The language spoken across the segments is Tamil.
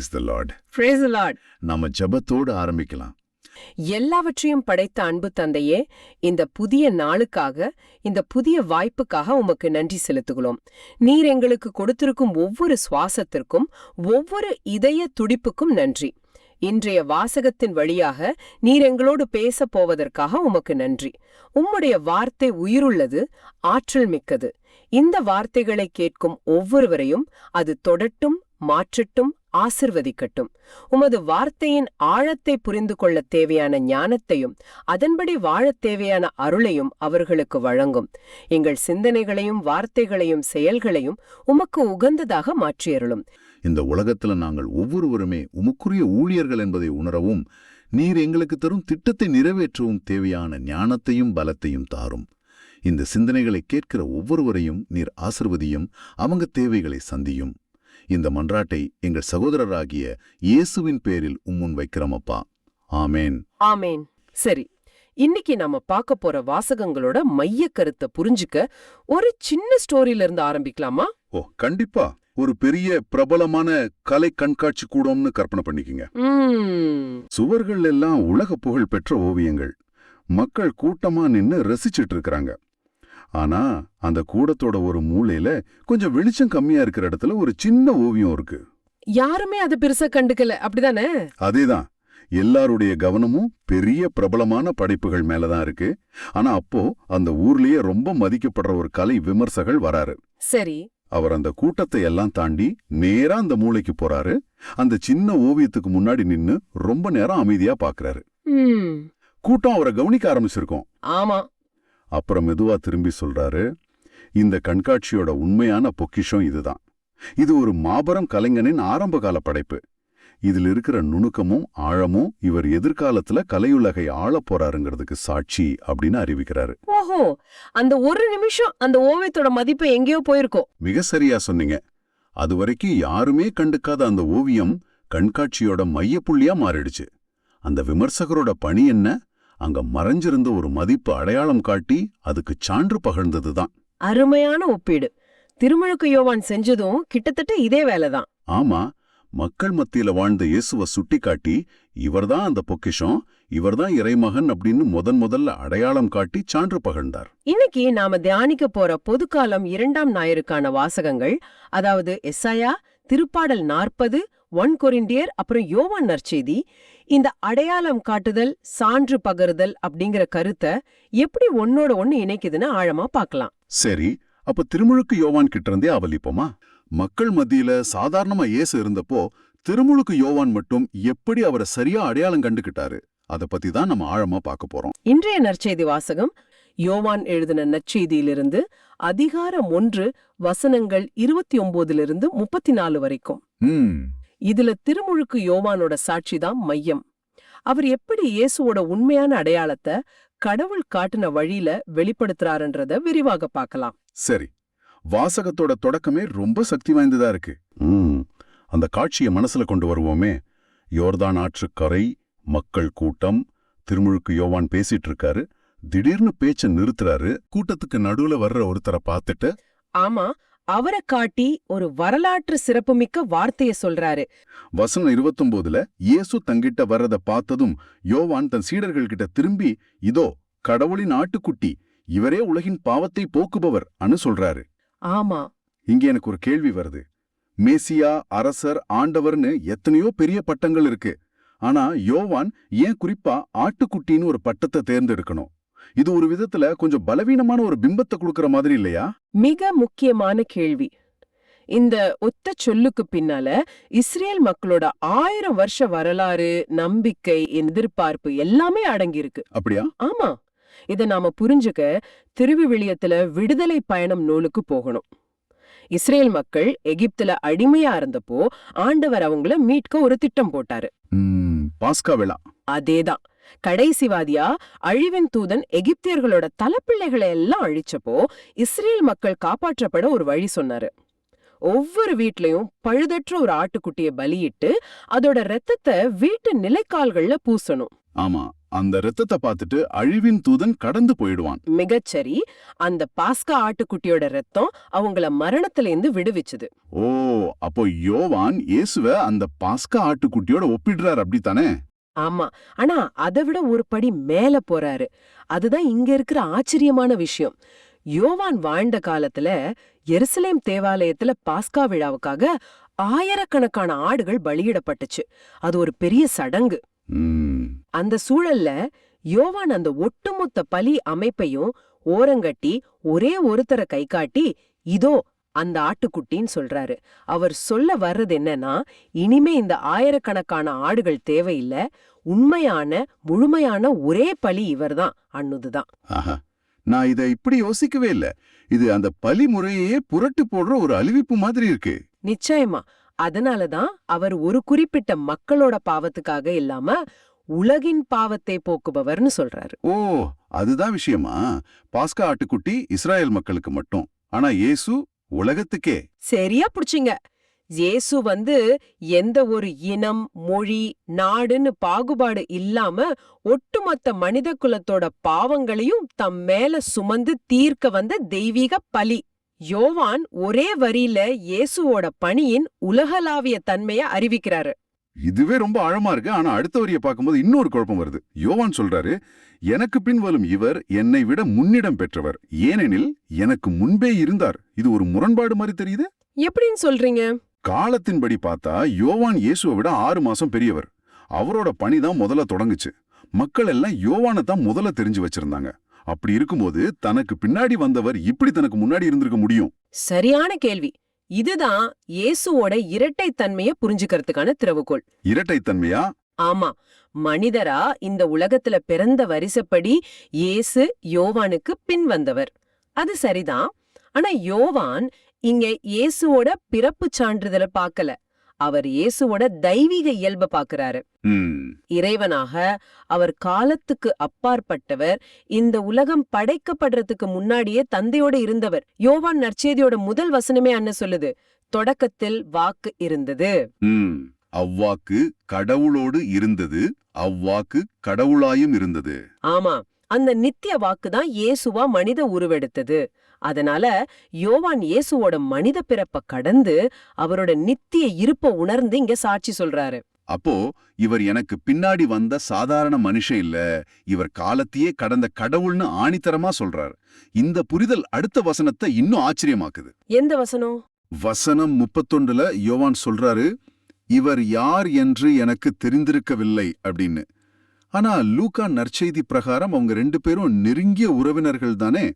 Praise the Lord. Praise the Lord. நாம ஜெபத்தோடு ஆரம்பிக்கலாம். எல்லாவற்றையும் படைத்த அன்பு தந்தையே, இந்த புதிய நாளுக்காக, இந்த புதிய வாய்ப்புக்காக உமக்கு நன்றி செலுத்துகிறோம். நீர் எங்களுக்கு கொடுத்திருக்கும் ஒவ்வொரு சுவாசத்திற்கும், ஒவ்வொரு இதய துடிப்புக்கும் நன்றி. இன்றைய வாசகத்தின் வழியாக நீர் எங்களோடு பேசப் போவதற்காக உமக்கு நன்றி. உம்முடைய வார்த்தை உயிருள்ளது, ஆற்றல் மிக்கது. இந்த வார்த்தைகளை கேட்கும் ஒவ்வொருவரையும் அது தொடட்டும், மாற்றட்டும், ஆசிர்வதிக்கட்டும். உமது வார்த்தையின் ஆழத்தை புரிந்து கொள்ள தேவையான ஞானத்தையும் அதன்படி வாழத் தேவையான அருளையும் அவர்களுக்கு வழங்கும். எங்கள் சிந்தனைகளையும் வார்த்தைகளையும் செயல்களையும் உமக்கு உகந்ததாக மாற்றியருளும். இந்த உலகத்துல நாங்கள் ஒவ்வொருவருமே உமக்குரிய ஊழியர்கள் என்பதை உணரவும், நீர் எங்களுக்கு தரும் திட்டத்தை நிறைவேற்றவும் தேவையான ஞானத்தையும் பலத்தையும் தாரும். இந்த சிந்தனைகளை கேட்கிற ஒவ்வொருவரையும் நீர் ஆசிர்வதியும், அவங்க தேவைகளை சந்தியும். இந்த மன்றாட்டை எங்கள் சகோதரராகிய இயேசுவின் பேரில் உம்முன் வைக்கிறோமப்பா. ஆமேன். ஆமேன். சரி, இன்னைக்கு நாம பார்க்க போற வாசகங்களோட மைய கருத்தை புரிஞ்சுக்க ஒரு சின்ன ஸ்டோரியில இருந்து ஆரம்பிக்கலாமா? ஓ, கண்டிப்பா. ஒரு பெரிய பிரபலமான கலை கண்காட்சி கூடம்னு கற்பனை பண்ணிக்கங்க. சுவர்கள் எல்லாம் உலக புகழ் பெற்ற ஓவியங்கள். மக்கள் கூட்டமா நின்னு ரசிச்சிட்டு இருக்கிறாங்க. ஆனா அந்த கூடத்தோட ஒரு மூலையில கொஞ்சம் வெளிச்சம் கம்மியா இருக்கிற இடத்துல ஒரு சின்ன ஓவியம் இருக்கு. யாருமே அதை பெருசா கண்டுக்கல, அப்படிதானே? அதேதான். எல்லாருடைய கவனமும் பெரிய பிரபலமான படைப்புகள் மேலதான் இருக்கு. ஆனா அப்போ அந்த ஊர்லயே ரொம்ப மதிக்கப்படுற ஒரு கலை விமர்சகர் வராரு. சரி. அவர் அந்த கூட்டத்தை எல்லாம் தாண்டி நேரா அந்த மூளைக்கு போறாரு. அந்த சின்ன ஓவியத்துக்கு முன்னாடி நின்னு ரொம்ப நேரம் அமைதியா பாக்குறாரு. கூட்டம் அவரை கவனிக்க ஆரம்பிச்சிருக்கோம். ஆமா. அப்புறம் மெதுவா திரும்பி சொல்றாரு, இந்த கண்காட்சியோட உண்மையான பொக்கிஷம் இதுதான். இது ஒரு மாபெரும் கலைஞனின் ஆரம்பகால படைப்பு. இதில் இருக்கிற நுணுக்கமும் ஆழமும் இவர் எதிர்காலத்துல கலையுலகை ஆள போறாருங்கிறதுக்கு சாட்சி அப்படின்னு அறிவிக்கிறாரு. ஓஹோ, அந்த ஒரு நிமிஷம் அந்த ஓவியத்தோட மதிப்பு எங்கேயோ போயிருக்கோம். மிக சரியா சொன்னீங்க. அதுவரைக்கும் யாருமே கண்டுக்காத அந்த ஓவியம் கண்காட்சியோட மையப்புள்ளியா மாறிடுச்சு. அந்த விமர்சகரோட பணி என்ன? அங்க மறைஞ்சிருந்த ஒரு மதிப்பு அடையாளம் காட்டி அதுக்கு சான்று பகர்ந்ததுதான். அருமையான ஒப்பீடு. திருமுழுக்கு யோவான் செஞ்சதும் கிட்டத்தட்ட இதே வேலைதான். ஆமா, மக்கள் மத்தியில வாழ்ந்த இயேசுவை சுட்டி காட்டி, இவர்தான் அந்த பொக்கிஷம், இவர்தான் இறைமகன் அப்படின்னு முதல்ல அடையாளம் காட்டி சான்று பகர்ந்தார். இன்னைக்கு நாம தியானிக்க போற பொதுக்காலம் 2ஆம் ஞாயிறுக்கான வாசகங்கள், அதாவது எசாயா, திருப்பாடல் 40, 1 கொரிந்தியர், அப்புறம் யோவான் நற்செய்தி, இந்த அடையாளம் காட்டுதல், சான்று பகருதல் அப்படிங்கிற கருத்தை எப்படி ஒன்னோட ஒன்னு இணைக்குதுன்னு ஆழமா பார்க்கலாம். சரி, அப்ப திருமுழுக்கு யோவான் கிட்ட இருந்தே அவலிப்போமா? மக்கள் மத்தியில சாதாரணமா இயேசு இருந்தப்போ திருமுழுக்கு யோவான் மட்டும் எப்படி அவரை சரியா அடையாளம் கண்டுகிட்டாரு? அத பத்தி தான் நம்ம ஆழமா பார்க்க போறோம். இன்றைய நற்செய்தி வாசகம் யோவான் எழுதின நற்செய்தியிலிருந்து அதிகாரம் 1 வசனங்கள் 29 34 வரைக்கும். இதுல திருமுழுக்கு யோவானோட சாட்சிதான் மையம். அவர் எப்படி இயேசுவோட உண்மையான அடையாளத்தை கடவுள் காட்டின வழியில வெளிப்படுத்துறாருன்றத விரிவாக பார்க்கலாம். சரி, வாசகத்தோட தொடக்கமே ரொம்ப சக்தி வாய்ந்ததா இருக்கு. அந்த காட்சியை மனசுல கொண்டு வருவோமே. யோர்தான் ஆற்றுக்கரை, மக்கள் கூட்டம், திருமுழுக்கு யோவான் பேசிட்டு இருக்காரு. திடீர்னு பேச்ச நிறுத்துறாரு. கூட்டத்துக்கு நடுவுல வர்ற ஒருத்தரை பார்த்துட்டு, ஆமா, அவரை காட்டி ஒரு வரலாற்று சிறப்புமிக்க வார்த்தைய சொல்றாரு. வசனம் 29ல இயேசு தங்கிட்ட வர்றத பார்த்ததும் யோவான் தன் சீடர்கள் கிட்ட திரும்பி, இதோ கடவுளின் ஆட்டுக்குட்டி, இவரே உலகின் பாவத்தை போக்குபவர் அனு சொல்றாரு. ஆமா. இங்க எனக்கு ஒரு கேள்வி வருது. மேசியா, அரசர், ஆண்டவர்னு எத்தனையோ பெரிய பட்டங்கள் இருக்கு. ஆனா யோவான் ஏன் குறிப்பா ஆட்டுக்குட்டின்னு ஒரு பட்டத்தை தேர்ந்தெடுக்கணும்? இது ஒரு விதத்துல கொஞ்சம் பலவீனமான ஒரு பிம்பத்தை கொடுக்கற மாதிரி இல்லையா? மிக முக்கியமான கேள்வி. இந்த ஒத்த சொல்லுக்கு பின்னால இஸ்ரேல் மக்களோட 1000 வருஷ வரலாறு, நம்பிக்கை, எதிர்பார்ப்பு எல்லாமே அடங்கியிருக்கு. அப்படியா? ஆமா. இத நாம புரிஞ்சுக்க திருவிவிலியத்துல விடுதலை பயணம் நூலுக்கு போகணும். இஸ்ரேல் மக்கள் எகிப்துல அடிமையா இருந்தப்போ ஆண்டவர் அவங்கள மீட்க ஒரு திட்டம் போட்டாரு. பாஸ்கா விழா. அதேதான். கடைசிவாதியா அழிவின் தூதன் எகிப்தியர்களோட தலைப்பிள்ளைகளை எல்லாம் அழிச்சப்போ இஸ்ரேல் மக்கள் காப்பாற்றப்பட ஒரு வழி சொன்னாரு. ஒவ்வொரு வீட்லயும் பழுதற்ற ஒரு ஆட்டுக்குட்டிய பலியிட்டு அதோட ரத்தத்தை வீட்டு நிலைக்கால்கள்ல பூசணும். ஆமா, அந்த இரத்தத்தை பார்த்துட்டு அழிவின் தூதன் கடந்து போயிடுவான். மிகச்சரி. அந்த பாஸ்கா ஆட்டுக்குட்டியோட ரத்தம் அவங்கள மரணத்திலேந்து விடுவிச்சுது. ஓ, அப்போ யோவான் இயேசுவ அந்த பாஸ்கா ஆட்டுக்குட்டியோட ஒப்பிடுறார், அப்படித்தானே? ஆமா. ஆனா அதை விட ஒரு படி மேல போறாரு. அதுதான் இங்க இருக்கிற ஆச்சரியமான விஷயம். யோவான் வாழ்ந்த காலத்துல எருசலேம் தேவாலயத்துல பாஸ்கா விழாவுக்காக ஆயிரக்கணக்கான ஆடுகள் பலியிடப்பட்டுச்சு. அது ஒரு பெரிய சடங்கு. அந்த சூழல்ல யோவான் அந்த ஒட்டுமொத்த பலி அமைப்பையும் ஓரங்கட்டி ஒரே ஒருத்தரை கை காட்டி, இதோ அந்த ஆட்டுக்குட்டின்னு சொல்றாரு. அவர் சொல்ல வர்றது என்னன்னா, இனிமே இந்த ஆயிரக்கணக்கான ஆடுகள் தேவையில்ல, உண்மையான முழுமையான ஒரே பலி இவர்தான் அன்னுதுதான். நான் இதை இப்படி யோசிக்கவே இல்ல. இது அந்த பலி முறையே புரட்டு போடுற ஒரு அழிவிப்பு மாதிரி இருக்கு. நிச்சயமா. அதனாலதான் அவர் ஒரு குறிப்பிட்ட மக்களோட பாவத்துக்காக இல்லாம உலகின் பாவத்தை போக்குபவர்னு சொல்றாரு. ஓ, அதுதான் விஷயமா? பாஸ்கா ஆட்டுக்குட்டி இஸ்ராயல் மக்களுக்கு மட்டும், ஆனா இயேசு உலகத்துக்கே. சரியா புடிச்சிங்க. இயேசு எந்த ஒரு இனம், மொழி, நாடுன்னு பாகுபாடு இல்லாம ஒட்டுமொத்த மனித குலத்தோட பாவங்களையும் தம் மேல சுமந்து தீர்க்க வந்த தெய்வீக பலி. யோவான் ஒரே வரியில இயேசுவோட பணியின் உலகளாவிய தன்மைய அறிவிக்கிறாரு. இதுவே ரொம்ப ஆழமா இருக்கு. ஆனா அடுத்த வரிய பார்க்கும்போது இன்னொரு குழப்பம் வருது. யோவான் சொல்றாரு, எனக்கு பின் வரும் இவர் என்னை விட முன்னிடம் பெற்றவர், ஏனெனில் எனக்கு முன்பே இருந்தார். இது ஒரு முரண்பாடு மாதிரி தெரியுது. எப்படின்னு சொல்றீங்க? காலத்தின்படி பார்த்தா யோவான் இயேசுவை விட 6 மாசம் பெரியவர். அவரோட பணிதான் முதல்ல தொடங்குச்சு. மக்கள் எல்லாம் யோவானை தான் முதல்ல தெரிஞ்சு வச்சிருந்தாங்க. அப்படி இருக்கும்போது தனக்கு பின்னாடி வந்தவர் இப்படி தனக்கு முன்னாடி இருந்திருக்க முடியும்? சரியான கேள்வி. இதுதான் இயேசுவோட இரட்டைத்தன்மைய புரிஞ்சுக்கிறதுக்கான திறவுகோல். இரட்டைத்தன்மையா? ஆமா. மனிதரா இந்த உலகத்துல பிறந்த வரிசைப்படி இயேசு யோவானுக்கு பின் வந்தவர். அது சரிதான். ஆனா யோவான் இங்க இயேசுவோட பிறப்பு சான்றிதழ பார்க்கல. அவர் இயேசுவோட தெய்வீக இயல்ப பார்க்கறாரு. இறைவனாக அவர் காலத்துக்கு அப்பாற்பட்டவர், இந்த உலகம் படைக்கப்படுறதுக்கு முன்னாடியே தந்தையோட இருந்தவர். யோவான் நற்செய்தியோட முதல் வசனமே என்ன சொல்லுது? தொடக்கத்தில் வாக்கு இருந்தது. அவ்வாக்கு கடவுளோடு இருந்தது, அவ்வாக்கு கடவுளாயும் இருந்தது. ஆமா, அந்த நித்திய வாக்கு தான் இயேசுவா மனித உருவெடுத்தது. அதனால யோவான் இயேசுவோட மனித பிறப்ப கடந்து அவரோட நித்திய இருப்ப உணர்ந்து இங்க சாட்சி சொல்றாரு. அப்போ இவர் எனக்கு பின்னாடி வந்த சாதாரண மனுஷன் இல்ல, இவர் காலத்தையே கடந்த கடவுள்னு ஆணித்தரமா சொல்றாரு. இந்த புரிதல் அடுத்த வசனத்தை இன்னும் ஆச்சரியமாக்குது. எந்த வசனம்? வசனம் 31ல யோவான் சொல்றாரு, இவர் யார் என்று எனக்கு தெரிந்திருக்கவில்லை அப்படின்னு. ஆனா லூக்கா நற்செய்தி பிரகாரம் அவங்க 2 பேரும் நெருங்கிய உறவினர்கள் தானே.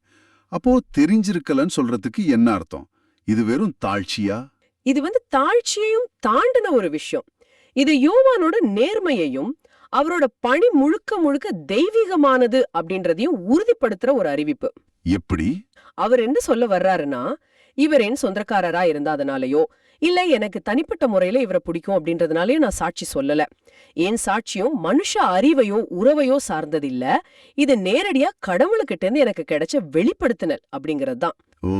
அப்போ தெரிஞ்சிருக்கலன்னு சொல்றதுக்கு என்ன அர்த்தம்? இது வெறும் தாழ்ச்சியா? இது தாழ்ச்சியையும் தாண்டின ஒரு விஷயம். இது யோவானோட நேர்மையையும் அவரோட பணி முழுக்க முழுக்க தெய்வீகமானது அப்படின்றதையும் உறுதிப்படுத்துற ஒரு அறிவிப்பு. எப்படி? அவர் என்ன சொல்ல வர்றாருன்னா, இவர் என் சொந்தக்காரரா இருந்தாதனாலயோ இல்ல எனக்கு தனிப்பட்ட முறையில இவரை பிடிக்கும் அப்படின்றதுனாலயோ நான் சாட்சி சொல்லல. என் சாட்சியும் மனுஷ அறிவையோ உறவையோ சார்ந்ததில்ல. இது நேரடியா கடவுளுக்கிட்ட இருந்து எனக்கு கிடைச்ச வெளிப்படுத்தினல் அப்படிங்கறதுதான். ஓ,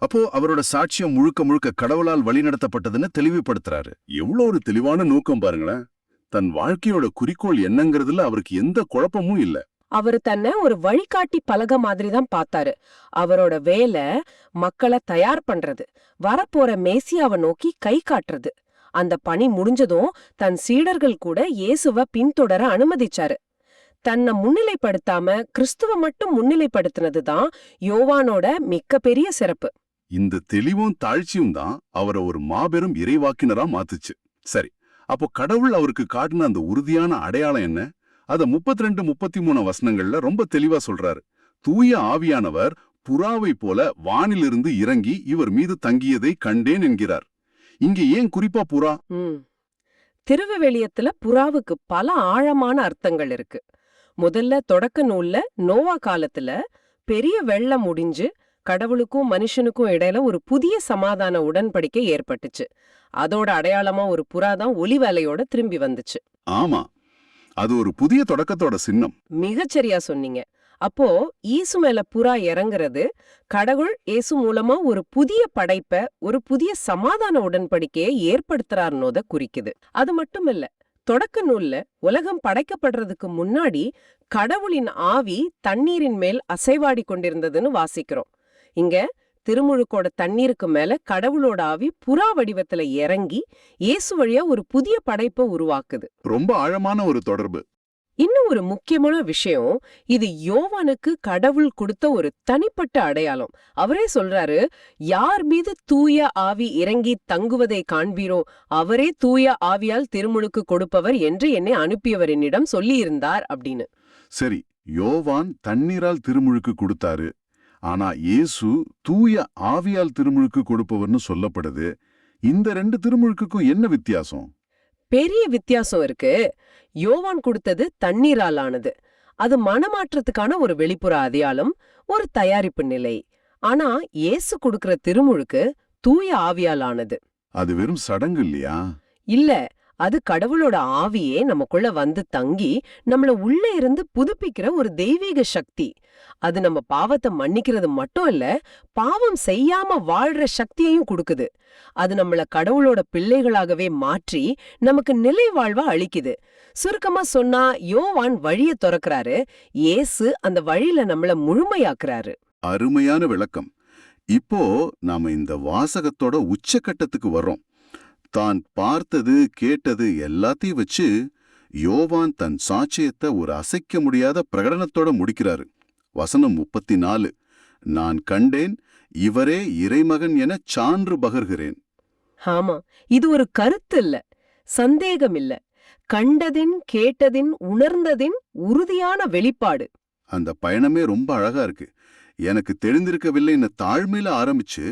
அப்போ அவரோட சாட்சியம் முழுக்க முழுக்க கடவுளால் வழிநடத்தப்பட்டதுன்னு தெளிவுபடுத்துறாரு. எவ்வளவு ஒரு தெளிவான நோக்கம் பாருங்களேன். தன் வாழ்க்கையோட குறிக்கோள் என்னங்கிறதுல அவருக்கு எந்த குழப்பமும் இல்ல. அவர் தன்னை ஒரு வழிகாட்டி பலக மாதிரி தான் பார்த்தாரு. அவரோட வேலை மக்களை தயார் பண்றது, வரப்போற மேசியாவை நோக்கி கை காட்டுறது. அந்த பணி முடிஞ்சதும் தன் சீடர்கள் கூட இயேசுவ பின்தொடர அனுமதிச்சாரு. தன்னை முன்னிலைப்படுத்தாம கிறிஸ்துவ மட்டும் முன்னிலைப்படுத்தினதுதான் யோவானோட மிக்க பெரிய சிறப்பு. இந்த தெளிவும் தாழ்ச்சியும் தான் அவரை ஒரு மாபெரும் இறைவாக்கினரா மாத்துச்சு. சரி, அப்போ கடவுள் அவருக்கு காட்டின அந்த உறுதியான அடையாளம் என்ன? அத 32, 33 வசனங்கள்ல ரொம்ப தெளிவா சொல்றாரு. தூய ஆவியானவர் புறாவை போல வானிலிருந்து இறங்கி இவர் மீது தங்கியதை கண்டேன் என்கிறார். இங்க ஏன் குறிப்பா புறா? திருவிவிலியத்துல புறாவுக்கு பல ஆழமான அர்த்தங்கள் இருக்கு. முதல்ல தொடக்க நூல்ல நோவா காலத்துல பெரிய வெள்ளம் முடிஞ்சு கடவுளுக்கும் மனுஷனுக்கும் இடையில ஒரு புதிய சமாதான உடன்படிக்கை ஏற்பட்டுச்சு. அதோட அடையாளமா ஒரு புறாதான் ஒலிவேலையோட திரும்பி வந்துச்சு. ஆமா, அது ஒரு புதிய தொடக்கத்தோட சின்னம். மிகச்சரியா சொன்னீங்க. அப்போ ஈசு மேல புறா இறங்குறது கடவுள் இயேசு மூலமா ஒரு புதிய படைப்ப, ஒரு புதிய சமாதான உடன்படிக்கையை ஏற்படுத்துறாருன்னோத குறிக்குது. அது மட்டும் இல்ல, தொடக்க நூல்ல உலகம் படைக்கப்படுறதுக்கு முன்னாடி கடவுளின் ஆவி தண்ணீரின் மேல் அசைவாடி கொண்டிருந்ததுன்னு வாசிக்கிறோம். இங்க திருமுழுக்கோட தண்ணீருக்கு மேல கடவுளோட ஆவி புறா வடிவத்துல இறங்கி இயேசு வழியா ஒரு புதிய படைப்பை உருவாக்குது. ரொம்ப ஆழமான ஒரு தொடர்பு. இன்னும் ஒரு முக்கியமான விஷயம், இது யோவானுக்கு கடவுள் கொடுத்த ஒரு தனிப்பட்ட அடையாளம். அவரே சொல்றாரு, யார் மீது தூய ஆவி இறங்கி தங்குவதை காண்பீரோ அவரே தூய ஆவியால் திருமுழுக்கு கொடுப்பவர் என்று என்னை அனுப்பியவர் என்னிடம் சொல்லியிருந்தார் அப்படின்னு. சரி, யோவான் தண்ணீரால் திருமுழுக்கு கொடுத்தாரு. ஆனா இயேசு தூய ஆவியால் திருமுழுக்கு கொடுப்பவர்னு சொல்லப்படுது. இந்த ரெண்டு திருமுழுக்குக்கும் என்ன வித்தியாசம்? பெரிய வித்தியாசம் இருக்கு. யோவான் கொடுத்தது தண்ணீரால் ஆனது. அது மனமாற்றத்துக்கான ஒரு வெளிப்புற அடையாளம், ஒரு தயாரிப்பு நிலை. ஆனா இயேசு கொடுக்கிற திருமுழுக்கு தூய ஆவியால் ஆனது. அது வெறும் சடங்கு இல்லையா? இல்ல, அது கடவுளோட ஆவியே நமக்குள்ள வந்து தங்கி நம்மள உள்ள இருந்து புதுப்பிக்கிற ஒரு தெய்வீக சக்தி. அது நம்ம பாவத்தை மன்னிக்கிறது மட்டும் இல்ல, பாவம் செய்யாம வாழ்ற சக்தியையும் கொடுக்குது. அது நம்மள கடவுளோட பிள்ளைகளாகவே மாற்றி நமக்கு நிலை வாழ்வா அளிக்குது. சுருக்கமா சொன்னா, யோவான் வழிய திறக்கிறாரு, இயேசு அந்த வழியில நம்மள முழுமையாக்குறாரு. அருமையான விளக்கம். இப்போ நாம இந்த வாசகத்தோட உச்சக்கட்டத்துக்கு வர்றோம். தான் பார்த்தது கேட்டது எல்லாத்தையும் வச்சு யோவான் தன் சாட்சியத்தை ஒரு அசைக்க முடியாத பிரகடனத்தோட முடிக்கிறாரு. வசனம் 34, நான் கண்டேன், இவரே இறைமகன் என சான்று பகர்கிறேன். ஆமா, இது ஒரு கருத்து இல்ல, சந்தேகம் இல்ல, கண்டதின் கேட்டதின் உணர்ந்ததின் உறுதியான வெளிப்பாடு. அந்த பயணமே ரொம்ப அழகா இருக்கு. எனக்கு தெரிந்திருக்கவில்லைன்னு தாழ்மையில ஆரம்பிச்சு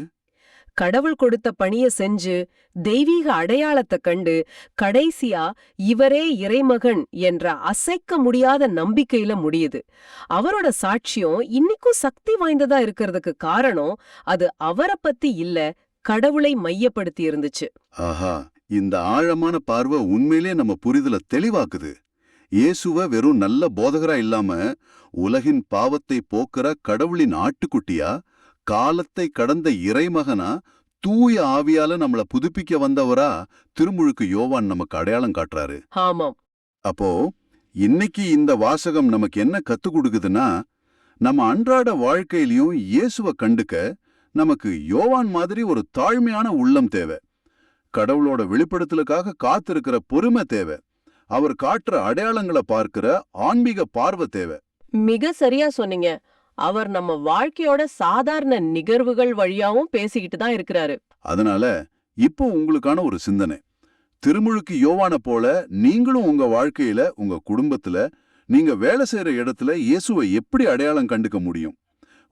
கடவுள் கொடுத்த பணிய செஞ்சு தெய்வீக அடையாளத்தை கண்டு கடைசியா இவரே இறைமகன் என்ற அசைக்க முடியாத நம்பிக்கையில முடியுது. அவரோட சாட்சியம் இன்னிக்கும் சக்தி வாய்ந்ததா இருக்கிறதுக்கு காரணம் அது அவரை பத்தி இல்ல, கடவுளை மையப்படுத்தி இருந்துச்சு. ஆஹா, இந்த ஆழமான பார்வை உண்மையிலே நம்ம புரிதல தெளிவாக்குது. இயேசுவ வெறும் நல்ல போதகரா இல்லாம உலகின் பாவத்தை போக்குற கடவுளின் ஆட்டுக்குட்டியா, காலத்தை கடந்த இறைமகனா, தூய ஆவியால நம்மள புதுப்பிக்க வந்தவரா திருமுழுக்கு யோவான் நமக்கு அடையாளம் காட்டுறாரு. ஆமாம். அப்போ இன்னைக்கு இந்த வாசகம் நமக்கு என்ன கத்துக் கொடுக்குதுன்னா, நம்ம அன்றாட வாழ்க்கையிலயும் இயேசுவ கண்டுக்க நமக்கு யோவான் மாதிரி ஒரு தாழ்மையான உள்ளம் தேவை. கடவுளோட வெளிப்படுத்தலுக்காக காத்திருக்கிற பொறுமை தேவை. அவர் காட்டுற அடையாளங்களை பார்க்கிற ஆன்மீக பார்வை தேவை. மிக சரியா சொன்னீங்க. அவர் நம்ம வாழ்க்கையோட சாதாரண நிகழ்வுகள் வழியாவும் பேசிக்கிட்டு தான் இருக்கிறாரு. அதனால இப்போ உங்களுக்கான ஒரு சிந்தனை. திருமுழுக்கு யோவான போல நீங்களும் உங்க வாழ்க்கையில, உங்க குடும்பத்துல, நீங்க வேலை செய்யற இடத்துல இயேசுவை எப்படி அடையாளம் கண்டுக்க முடியும்?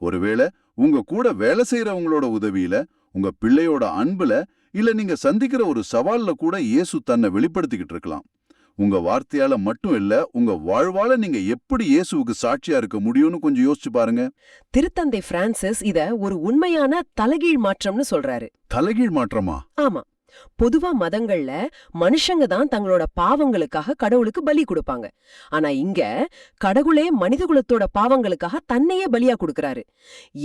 ஒருவேளை உங்க கூட வேலை செய்யறவங்களோட உதவியில, உங்க பிள்ளையோட அன்புல, இல்ல நீங்க சந்திக்கிற ஒரு சவால்ல கூட இயேசு தன்னை வெளிப்படுத்திக்கிட்டு இருக்கலாம். உங்க வார்த்தையால மட்டும் இல்ல, உங்க வாழ்வால நீங்க எப்படி இயேசுவுக்கு சாட்சியா இருக்க முடியும்னு கொஞ்சம் யோசிச்சு பாருங்க. திருத்தந்தை பிரான்சிஸ் இத ஒரு உண்மையான தலைகீழ் மாற்றம்னு சொல்றாரு. தலைகீழ் மாற்றமா? ஆமா. பொதுவா மதங்கள்ல மனுஷங்க தான் தங்களோட பாவங்களுக்காக கடவுளுக்கு பலி கொடுப்பாங்க. ஆனா இங்க கடவுளே மனிதகுலத்தோட பாவங்களுக்காக தன்னையே பலியா கொடுக்கறாரு.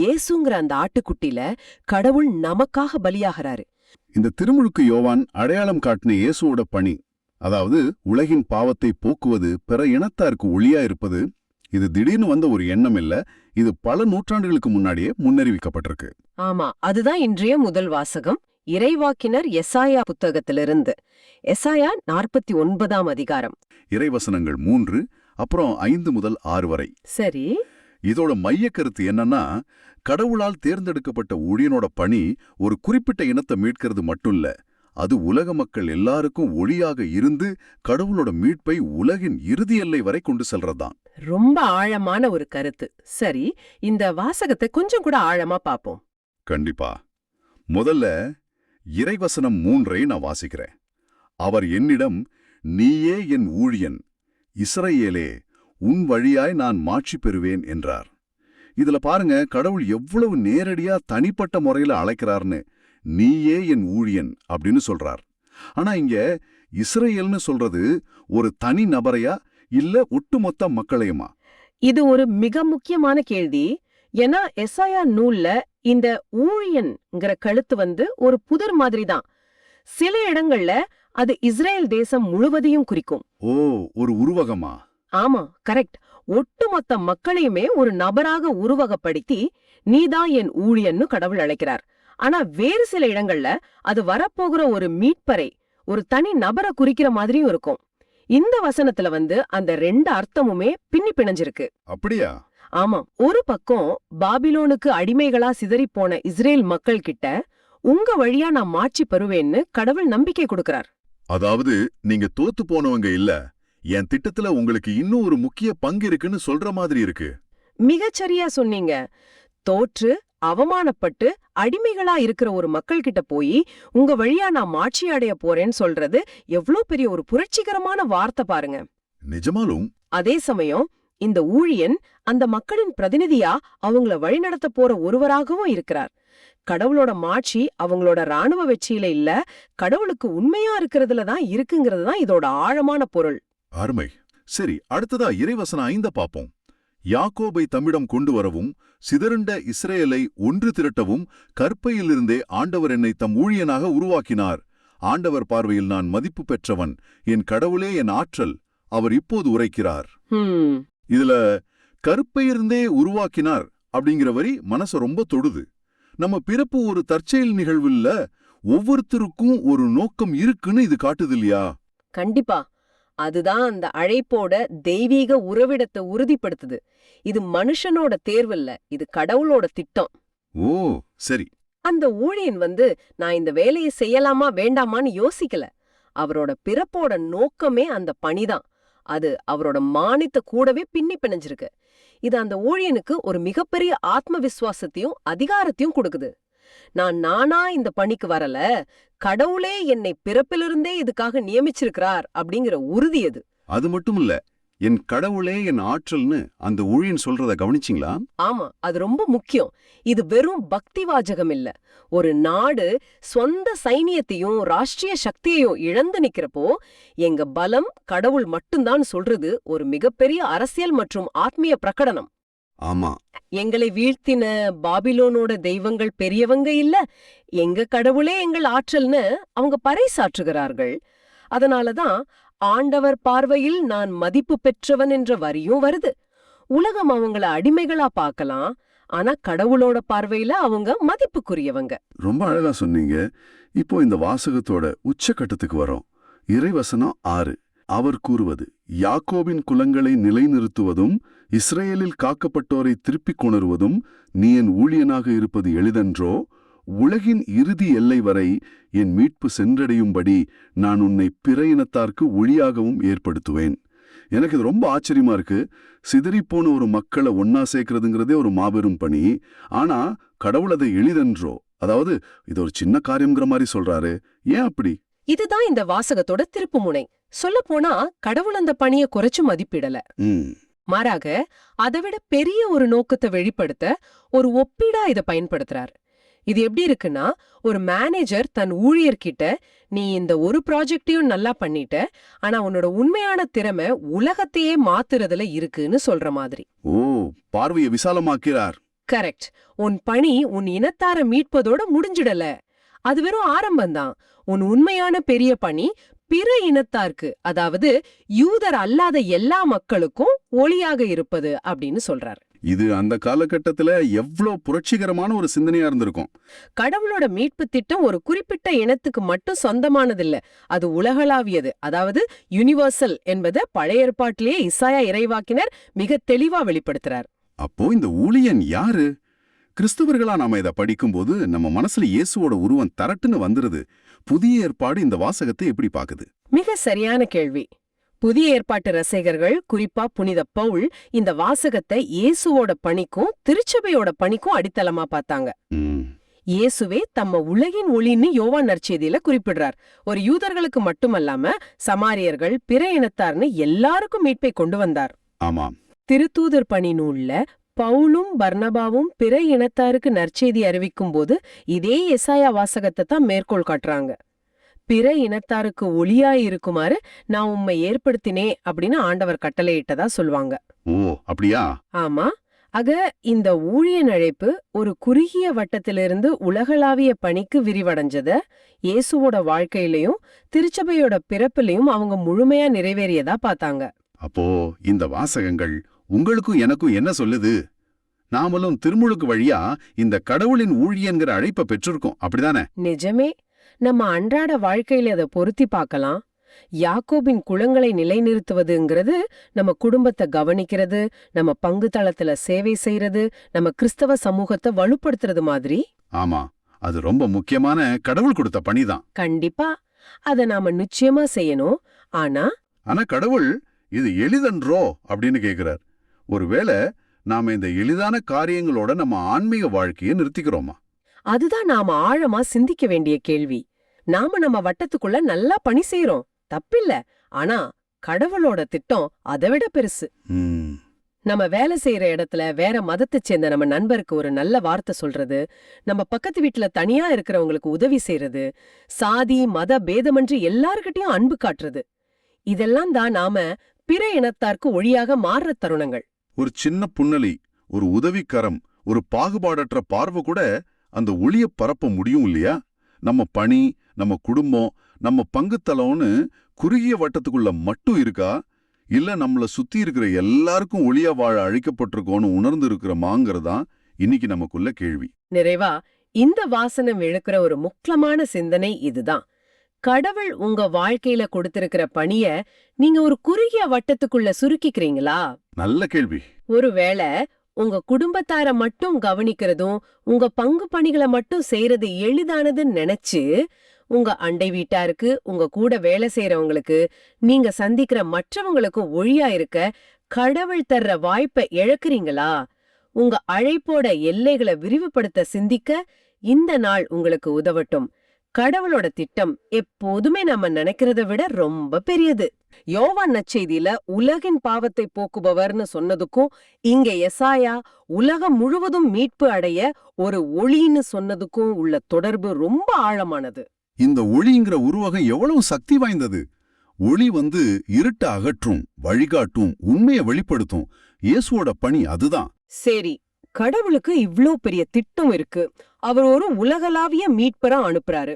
இயேசுங்கிற அந்த ஆட்டுக்குட்டில கடவுள் நமக்காக பலியாகிறாரு. இந்த திருமுழுக்கு யோவான் அடையாளம் காட்டின இயேசுவோட பணி, அதாவது உலகின் பாவத்தை போக்குவது, பிற இனத்தாருக்கு ஒளியா இருப்பது, இது திடீர்னு வந்த ஒரு எண்ணம் இல்ல. இது பல நூற்றாண்டுகளுக்கு முன்னாடியே முன்னறிவிக்கப்பட்டிருக்கு. ஆமா, அதுதான் இன்றைய முதல் வாசகம். இறைவாக்கினர் எசாயா புத்தகத்திலிருந்து. எசாயா 49ஆம் அதிகாரம். இறைவசனங்கள் 3, அப்புறம் 5 முதல் 6 வரை. சரி. இதோட மைய கருத்து என்னன்னா, கடவுளால் தேர்ந்தெடுக்கப்பட்ட ஊழியனோட பணி ஒரு குறிப்பிட்ட இனத்தை மீட்கிறது மட்டும் இல்ல, அது உலக மக்கள் எல்லாருக்கும் ஒளியாக இருந்து கடவுளோட மீட்பை உலகின் இறுதி எல்லை வரை கொண்டு செல்றதுதான். ரொம்ப ஆழமான ஒரு கருத்து. சரி, இந்த வாசகத்தை கொஞ்சம் கூட ஆழமா பாப்போம். கண்டிப்பா. முதல்ல இறைவசனம் 3ஐ நான் வாசிக்கிறேன். அவர் என்னிடம், நீயே என் ஊழியன், இஸ்ரவேலே, உன் வழியாய் நான் மாட்சி பெறுவேன் என்றார். இதுல பாருங்க, கடவுள் எவ்வளவு நேரடியா தனிப்பட்ட முறையில அழைக்கிறார்னு. நீயே என் ஊழியன் அப்படின்னு சொல்றார். ஆனா இங்க இஸ்ரவேல்னு சொல்றது ஒரு தனி நபரையா இல்ல ஒட்டுமொத்த மக்களையுமா? இது ஒரு மிக முக்கியமான கேள்வி. ஏன்னா எசாயா நூல்ல இந்த ஊழியன்ங்கிற கழுத்து ஒரு புதர் மாதிரி தான். சில இடங்கள்ல அது இஸ்ரேல் தேசம் முழுவதையும் குறிக்கும். ஓ, ஒரு உருவகமா? ஆமா, கரெக்ட். ஒட்டுமொத்த மக்களையுமே ஒரு நபராக உருவகப்படுத்தி நீதான் என் ஊழியன்னு கடவுள் அழைக்கிறார். ஆனா வேறு சில இடங்கள்ல அது வரப்போகிற ஒரு மீட்பரை, ஒரு தனி நபரை குறிக்கிற மாதிரியும் இருக்கும். இந்த வசனத்துல அந்த 2 அர்த்தமுமே பின்னி பிணைஞ்சிருக்கு. அப்படியா? ஆமா, ஒரு பக்கம் பாபிலோனுக்கு அடிமைகளா சிதறிப்போன இஸ்ரேல் மக்கள் கிட்ட உங்க வழியா நான் மாட்சி பெறுவேன்னு கடவுள் நம்பிக்கை கொடுக்கிறார். அதாவது நீங்க தோத்து போனவங்க இல்ல, என் திட்டத்துல உங்களுக்கு இன்னும் ஒரு முக்கிய பங்கு இருக்குன்னு சொல்ற மாதிரி இருக்கு. மிகச்சரியா சொன்னீங்க. தோற்று அவமானப்பட்டு அடிமைகளா இருக்கிற ஒரு மக்கள் கிட்ட போய் உங்க வழியா நான் மாட்சி அடைய போறேன்னு சொல்றது எவ்ளோ பெரிய ஒரு புரட்சிகரமான வார்த்தை பாருங்க. நிஜமாலும். அதே சமயம் இந்த ஊழியன் அந்த மக்களின் பிரதிநிதியா அவங்கள வழிநடத்த போற ஒருவராகவும் இருக்கிறார். கடவுளோட மாட்சி அவங்களோட ராணுவ வெற்றியில இல்ல, கடவுளுக்கு உண்மையா இருக்கிறதுல தான் இருக்குங்கிறது தான் இதோட ஆழமான பொருள். அருமை. சரி, அடுத்ததா இறைவசனம் 5 பாப்போம். யாக்கோபை தம்மிடம் கொண்டு வரவும் சிதறுண்ட இஸ்ரேலை ஒன்று திரட்டவும் கற்பையிலிருந்தே ஆண்டவர் என்னை தம் ஊழியனாக உருவாக்கினார். ஆண்டவர் பார்வையில் நான் மதிப்பு பெற்றவன், என் கடவுளே என் ஆற்றல், அவர் இப்போது உரைக்கிறார். இதுல கற்பையிருந்தே உருவாக்கினார் அப்படிங்கிற வரி மனச ரொம்ப தொடுது. நம்ம பிறப்பு ஒரு தற்செயல் நிகழ்வு இல்ல, ஒவ்வொருத்தருக்கும் ஒரு நோக்கம் இருக்குன்னு இது காட்டுது இல்லையா? கண்டிப்பா. அதுதான் அந்த அழைப்போட தெய்வீக உறவிடத்தை உறுதிப்படுத்துது. இது மனுஷனோட தேர்வில்ல, இது கடவுளோட திட்டம். ஓ, சரி. அந்த ஊழியன் நான் இந்த வேலையை செய்யலாமா வேண்டாமான்னு யோசிக்கல. அவரோட பிறப்போட நோக்கமே அந்த பணிதான். அது அவரோட மானித்த கூடவே பின்னி பிணைஞ்சிருக்கு. இது அந்த ஊழியனுக்கு ஒரு மிகப்பெரிய ஆத்ம விசுவாசத்தையும் அதிகாரத்தையும் கொடுக்குது. நானா இந்த பணிக்கு வரல, கடவுளே என்னை பிறப்பிலிருந்தே இதுக்காக நியமிச்சிருக்கிறார் அப்படிங்கிற உறுதி அது. அது மட்டும் இல்ல, என் கடவுளே என் ஆற்றல்னு அந்த ஊழியன் சொல்றத கவனிச்சிங்களா? ஆமா, அது ரொம்ப முக்கியம். இது வெறும் பக்தி வாஜகம் இல்ல. ஒரு நாடு சொந்த சைனியத்தையும் ராஷ்டிரிய சக்தியையும் இழந்து நிக்கிறப்போ எங்க பலம் கடவுள் மட்டும்தான் சொல்றது ஒரு மிகப்பெரிய அரசியல் மற்றும் ஆத்மீய பிரகடனம். ஆமா, எங்களை வீழ்த்தின பாபிலோனோட தெய்வங்கள் பெரியவங்க இல்ல, எங்க கடவுளே எங்கள் ஆற்றல்னு அவங்க பறைசாற்றுகிறார்கள். அதனாலதான் ஆண்டவர் பார்வையில் நான் மதிப்பு பெற்றவன் என்ற வரியும் வருது. உலகம் அவங்கள அடிமைகளா பார்க்கலாம், ஆனா கடவுளோட பார்வையில அவங்க மதிப்புக்குரியவங்க. ரொம்ப அழகா சொன்னீங்க. இப்போ இந்த வாசகத்தோட உச்சக்கட்டத்துக்கு வரோம். இறைவசனம் 6. அவர் கூறுவது, யாக்கோபின் குலங்களை நிலைநிறுத்துவதும் இஸ்ரேலில் காக்கப்பட்டோரை திருப்பிக் கொணருவதும் நீ என் ஊழியனாக இருப்பது எளிதன்றோ? உலகின் இறுதி எல்லை வரை என் மீட்பு சென்றடையும்படி நான் உன்னை பிற இனத்தார்க்கு ஒளியாகவும் ஏற்படுத்துவேன். எனக்கு இது ரொம்ப ஆச்சரியமா இருக்கு. சிதறிப்போன ஒரு மக்களை ஒன்னா சேர்க்கறதுங்கிறதே ஒரு மாபெரும் பணி. ஆனா கடவுள் அதை எளிதன்றோ, அதாவது இது ஒரு சின்ன காரியம்ங்கிற மாதிரி சொல்றாரு. ஏன் அப்படி? இதுதான் இந்த வாசகத்தோட திருப்புமுனை. சொல்லப்போனா கடவுள் அந்த பணியை குறைச்சு மதிப்பிடல. மாறாக அதைவிட பெரிய ஒரு நோக்கத்தை வெளிப்படுத்த ஒரு ஒப்பீடா இதை பயன்படுத்துறார். இது எப்படி இருக்குன்னா, ஒரு மேனேஜர் தன் ஊழியர்கிட்ட நீ இந்த ஒரு ப்ராஜெக்டையும் நல்லா பண்ணிட்ட, ஆனா உன்னோட உண்மையான திறமை உலகத்தையே மாத்துறதுல இருக்குன்னு சொல்ற மாதிரி. ஓ, பார்வையை விசாலமாக்கிறார். கரெக்ட். உன் பணி உன் இனத்தார மீட்பதோட முடிஞ்சிடல. அது வெறும் ஆரம்பம்தான். உன் உண்மையான பெரிய பணி பிற இனத்தார்க்கு, அதாவது யூதர் அல்லாத எல்லா மக்களுக்கும் ஒளியாக இருப்பது அப்படின்னு சொல்றார். இது அந்த காலகட்டத்துல எவ்ளோ புரட்சிகரமான ஒரு சிந்தனையா இருந்திருக்கும். கடவுளோட மீட்பு திட்டம் ஒரு குறிப்பிட்ட இனத்துக்கு மட்டும் சொந்தமானதில்ல, அது உலகளாவியது, அதாவது யுனிவர்சல் என்பதை பழைய ஏற்பாட்டிலேயே இசாயா இறைவாக்கினர் மிக தெளிவா வெளிப்படுத்துறார். அப்போ இந்த ஊழியன் யாரு? கிறிஸ்தவர்களா நாம இதை படிக்கும்போது நம்ம மனசுல இயேசுவோட உருவம் தரட்டுன்னு வந்துருது. புதிய ஏற்பாடு இந்த வாசகத்தை எப்படி பாக்குது? மிக சரியான கேள்வி. புதிய ஏற்பாட்டு ரசிகர்கள், குறிப்பா புனித பவுல், இந்த வாசகத்தை இயேசுவோட பணிக்கும் திருச்சபையோட பணிக்கும் அடித்தளமா பார்த்தாங்க. இயேசுவே தம்ம உலகின் ஒளின்னு யோவான் நற்செய்தியில குறிப்பிடுறார். ஒரு யூதர்களுக்கு மட்டுமல்லாம சமாரியர்கள், பிற இனத்தார்னு எல்லாருக்கும் மீட்பை கொண்டு வந்தார். ஆமாம். திருத்தூதர் பணி நூல்ல பவுலும் பர்னபாவும் பிற இனத்தாருக்கு நற்செய்தி அறிவிக்கும் போது இதே எசாயா வாசகத்தை தான் மேற்கோள் காட்டுறாங்க. பிற இனத்தாருக்கு ஒளியாய் இருக்குமாறு நான் உம்மை ஏற்படுத்தினே அப்படின்னு ஆண்டவர் கட்டளையிட்டதா சொல்லுவாங்க. ஓ, அப்படியா? ஆமா, ஆக இந்த ஊழியன் அழைப்பு ஒரு குறுகிய வட்டத்திலிருந்து உலகளாவிய பணிக்கு விரிவடைஞ்சத இயேசுவோட வாழ்க்கையிலயும் திருச்சபையோட பிறப்பிலையும் அவங்க முழுமையா நிறைவேறியதா பார்த்தாங்க. அப்போ இந்த வாசகங்கள் உங்களுக்கும் எனக்கும் என்ன சொல்லுது? நாமளும் திருமுழுக்கு வழியா இந்த கடவுளின் ஊழியன்கிற அழைப்பை பெற்றிருக்கோம், அப்படிதானே? நிஜமே. நம்ம அன்றாட வாழ்க்கையில அதை பொருத்தி பார்க்கலாம். யாக்கோபின் குளங்களை நிலைநிறுத்துவதுங்கிறது நம்ம குடும்பத்தை கவனிக்கிறது, நம்ம பங்கு தளத்துல சேவை செய்யறது, நம்ம கிறிஸ்தவ சமூகத்தை வலுப்படுத்துறது மாதிரி. ஆமா, அது ரொம்ப முக்கியமான கடவுள் கொடுத்த பணிதான். கண்டிப்பா அத நாம நிச்சயமா செய்யணும். ஆனா கடவுள் இது எளிதன்றோ அப்படின்னு கேக்குறார். ஒருவேளை நாம இந்த எளிதான காரியங்களோட நம்ம ஆன்மீக வாழ்க்கையை நிறுத்திக்கிறோமா? அதுதான் நாம ஆழமா சிந்திக்க வேண்டிய கேள்வி. நாம நம்ம வட்டத்துக்குள்ள நல்லா பணி செய்யறோம், தப்பில்ல. ஆனா கடவுளோட திட்டம் அதை விட பெருசு. நம்ம வேலை செய்யற இடத்துல வேற மதத்தை சேர்ந்த நம்ம நண்பருக்கு ஒரு நல்ல வார்த்தை சொல்றது, நம்ம பக்கத்து வீட்டுல தனியா இருக்கிறவங்களுக்கு உதவி செய்யறது, சாதி மத பேதமன்றி எல்லார்கிட்டயும் அன்பு காட்டுறது, இதெல்லாம் தான் நாம பிற இனத்தார்க்கு ஒளியாக மாறுற தருணங்கள். ஒரு சின்ன புன்னலி, ஒரு உதவிக்கரம், ஒரு பாகுபாடற்ற பார்வை கூட அந்த ஒளிய பரப்ப முடியும் இல்லையா? நம்ம பணி, நம்ம குடும்பம், நம்ம பங்குத்தலம்னு குறுகிய வட்டத்துக்குள்ள மட்டும் இருக்கா, இல்ல நம்மள சுத்தி இருக்கிற எல்லாருக்கும் ஒளியா வாழ அழைக்கப்பட்டிருக்கோன்னு உணர்ந்து இருக்கிறோமாங்கிறதான் இன்னைக்கு நமக்குள்ள கேள்வி. நிறைவா இந்த வாசனம் இழுக்கிற ஒரு முக்கியமான சிந்தனை இதுதான். கடவுள் உங்க வாழ்க்கையில கொடுத்திருக்கிற பணிய நீங்க ஒரு குறுகிய வட்டத்துக்குள்ள சுருக்கிக்கிறீங்களா? நல்ல கேள்வி. ஒருவேளை உங்க குடும்பத்தார மட்டும் கவனிக்கிறதும் உங்க பங்கு பணிகளை மட்டும் செய்யறது எளிதானதுன்னு நினைச்சு உங்க அண்டை வீட்டாருக்கு, உங்க கூட வேலை செய்யறவங்களுக்கு, நீங்க சந்திக்கிற மற்றவங்களுக்கும் ஒளியா இருக்க கடவுள் தர்ற வாய்ப்பை இழக்கிறீங்களா? உங்க அழைப்போட எல்லைகளை விரிவுபடுத்த சிந்திக்க இந்த நாள் உங்களுக்கு உதவட்டும். கடவுளோட திட்டம் எப்போதுமே நம்ம நினைக்கிறத விட ரொம்ப பெரியது. யோவான் நற்செய்தியில உலகின் பாவத்தை போக்குபவர்னு சொன்னதுக்கும் இங்க எசாயா உலகம் முழுவதும் மீட்பு அடைய ஒரு ஒளின்னு சொன்னதுக்கும் உள்ள தொடர்பு ரொம்ப ஆழமானது. இந்த ஒளிங்கிற உருவகம் எவ்வளவு சக்தி வாய்ந்தது! ஒளி இருட்ட அகற்றும், வழிகாட்டும், உண்மையை வெளிப்படுத்தும். இயேசுவோட பணி அதுதான். சரி, கடவுளுக்கு இவ்ளோ பெரிய திட்டம் இருக்கு. அவர் ஒரு உலகளாவிய மீட்பரா அனுப்புறாரு.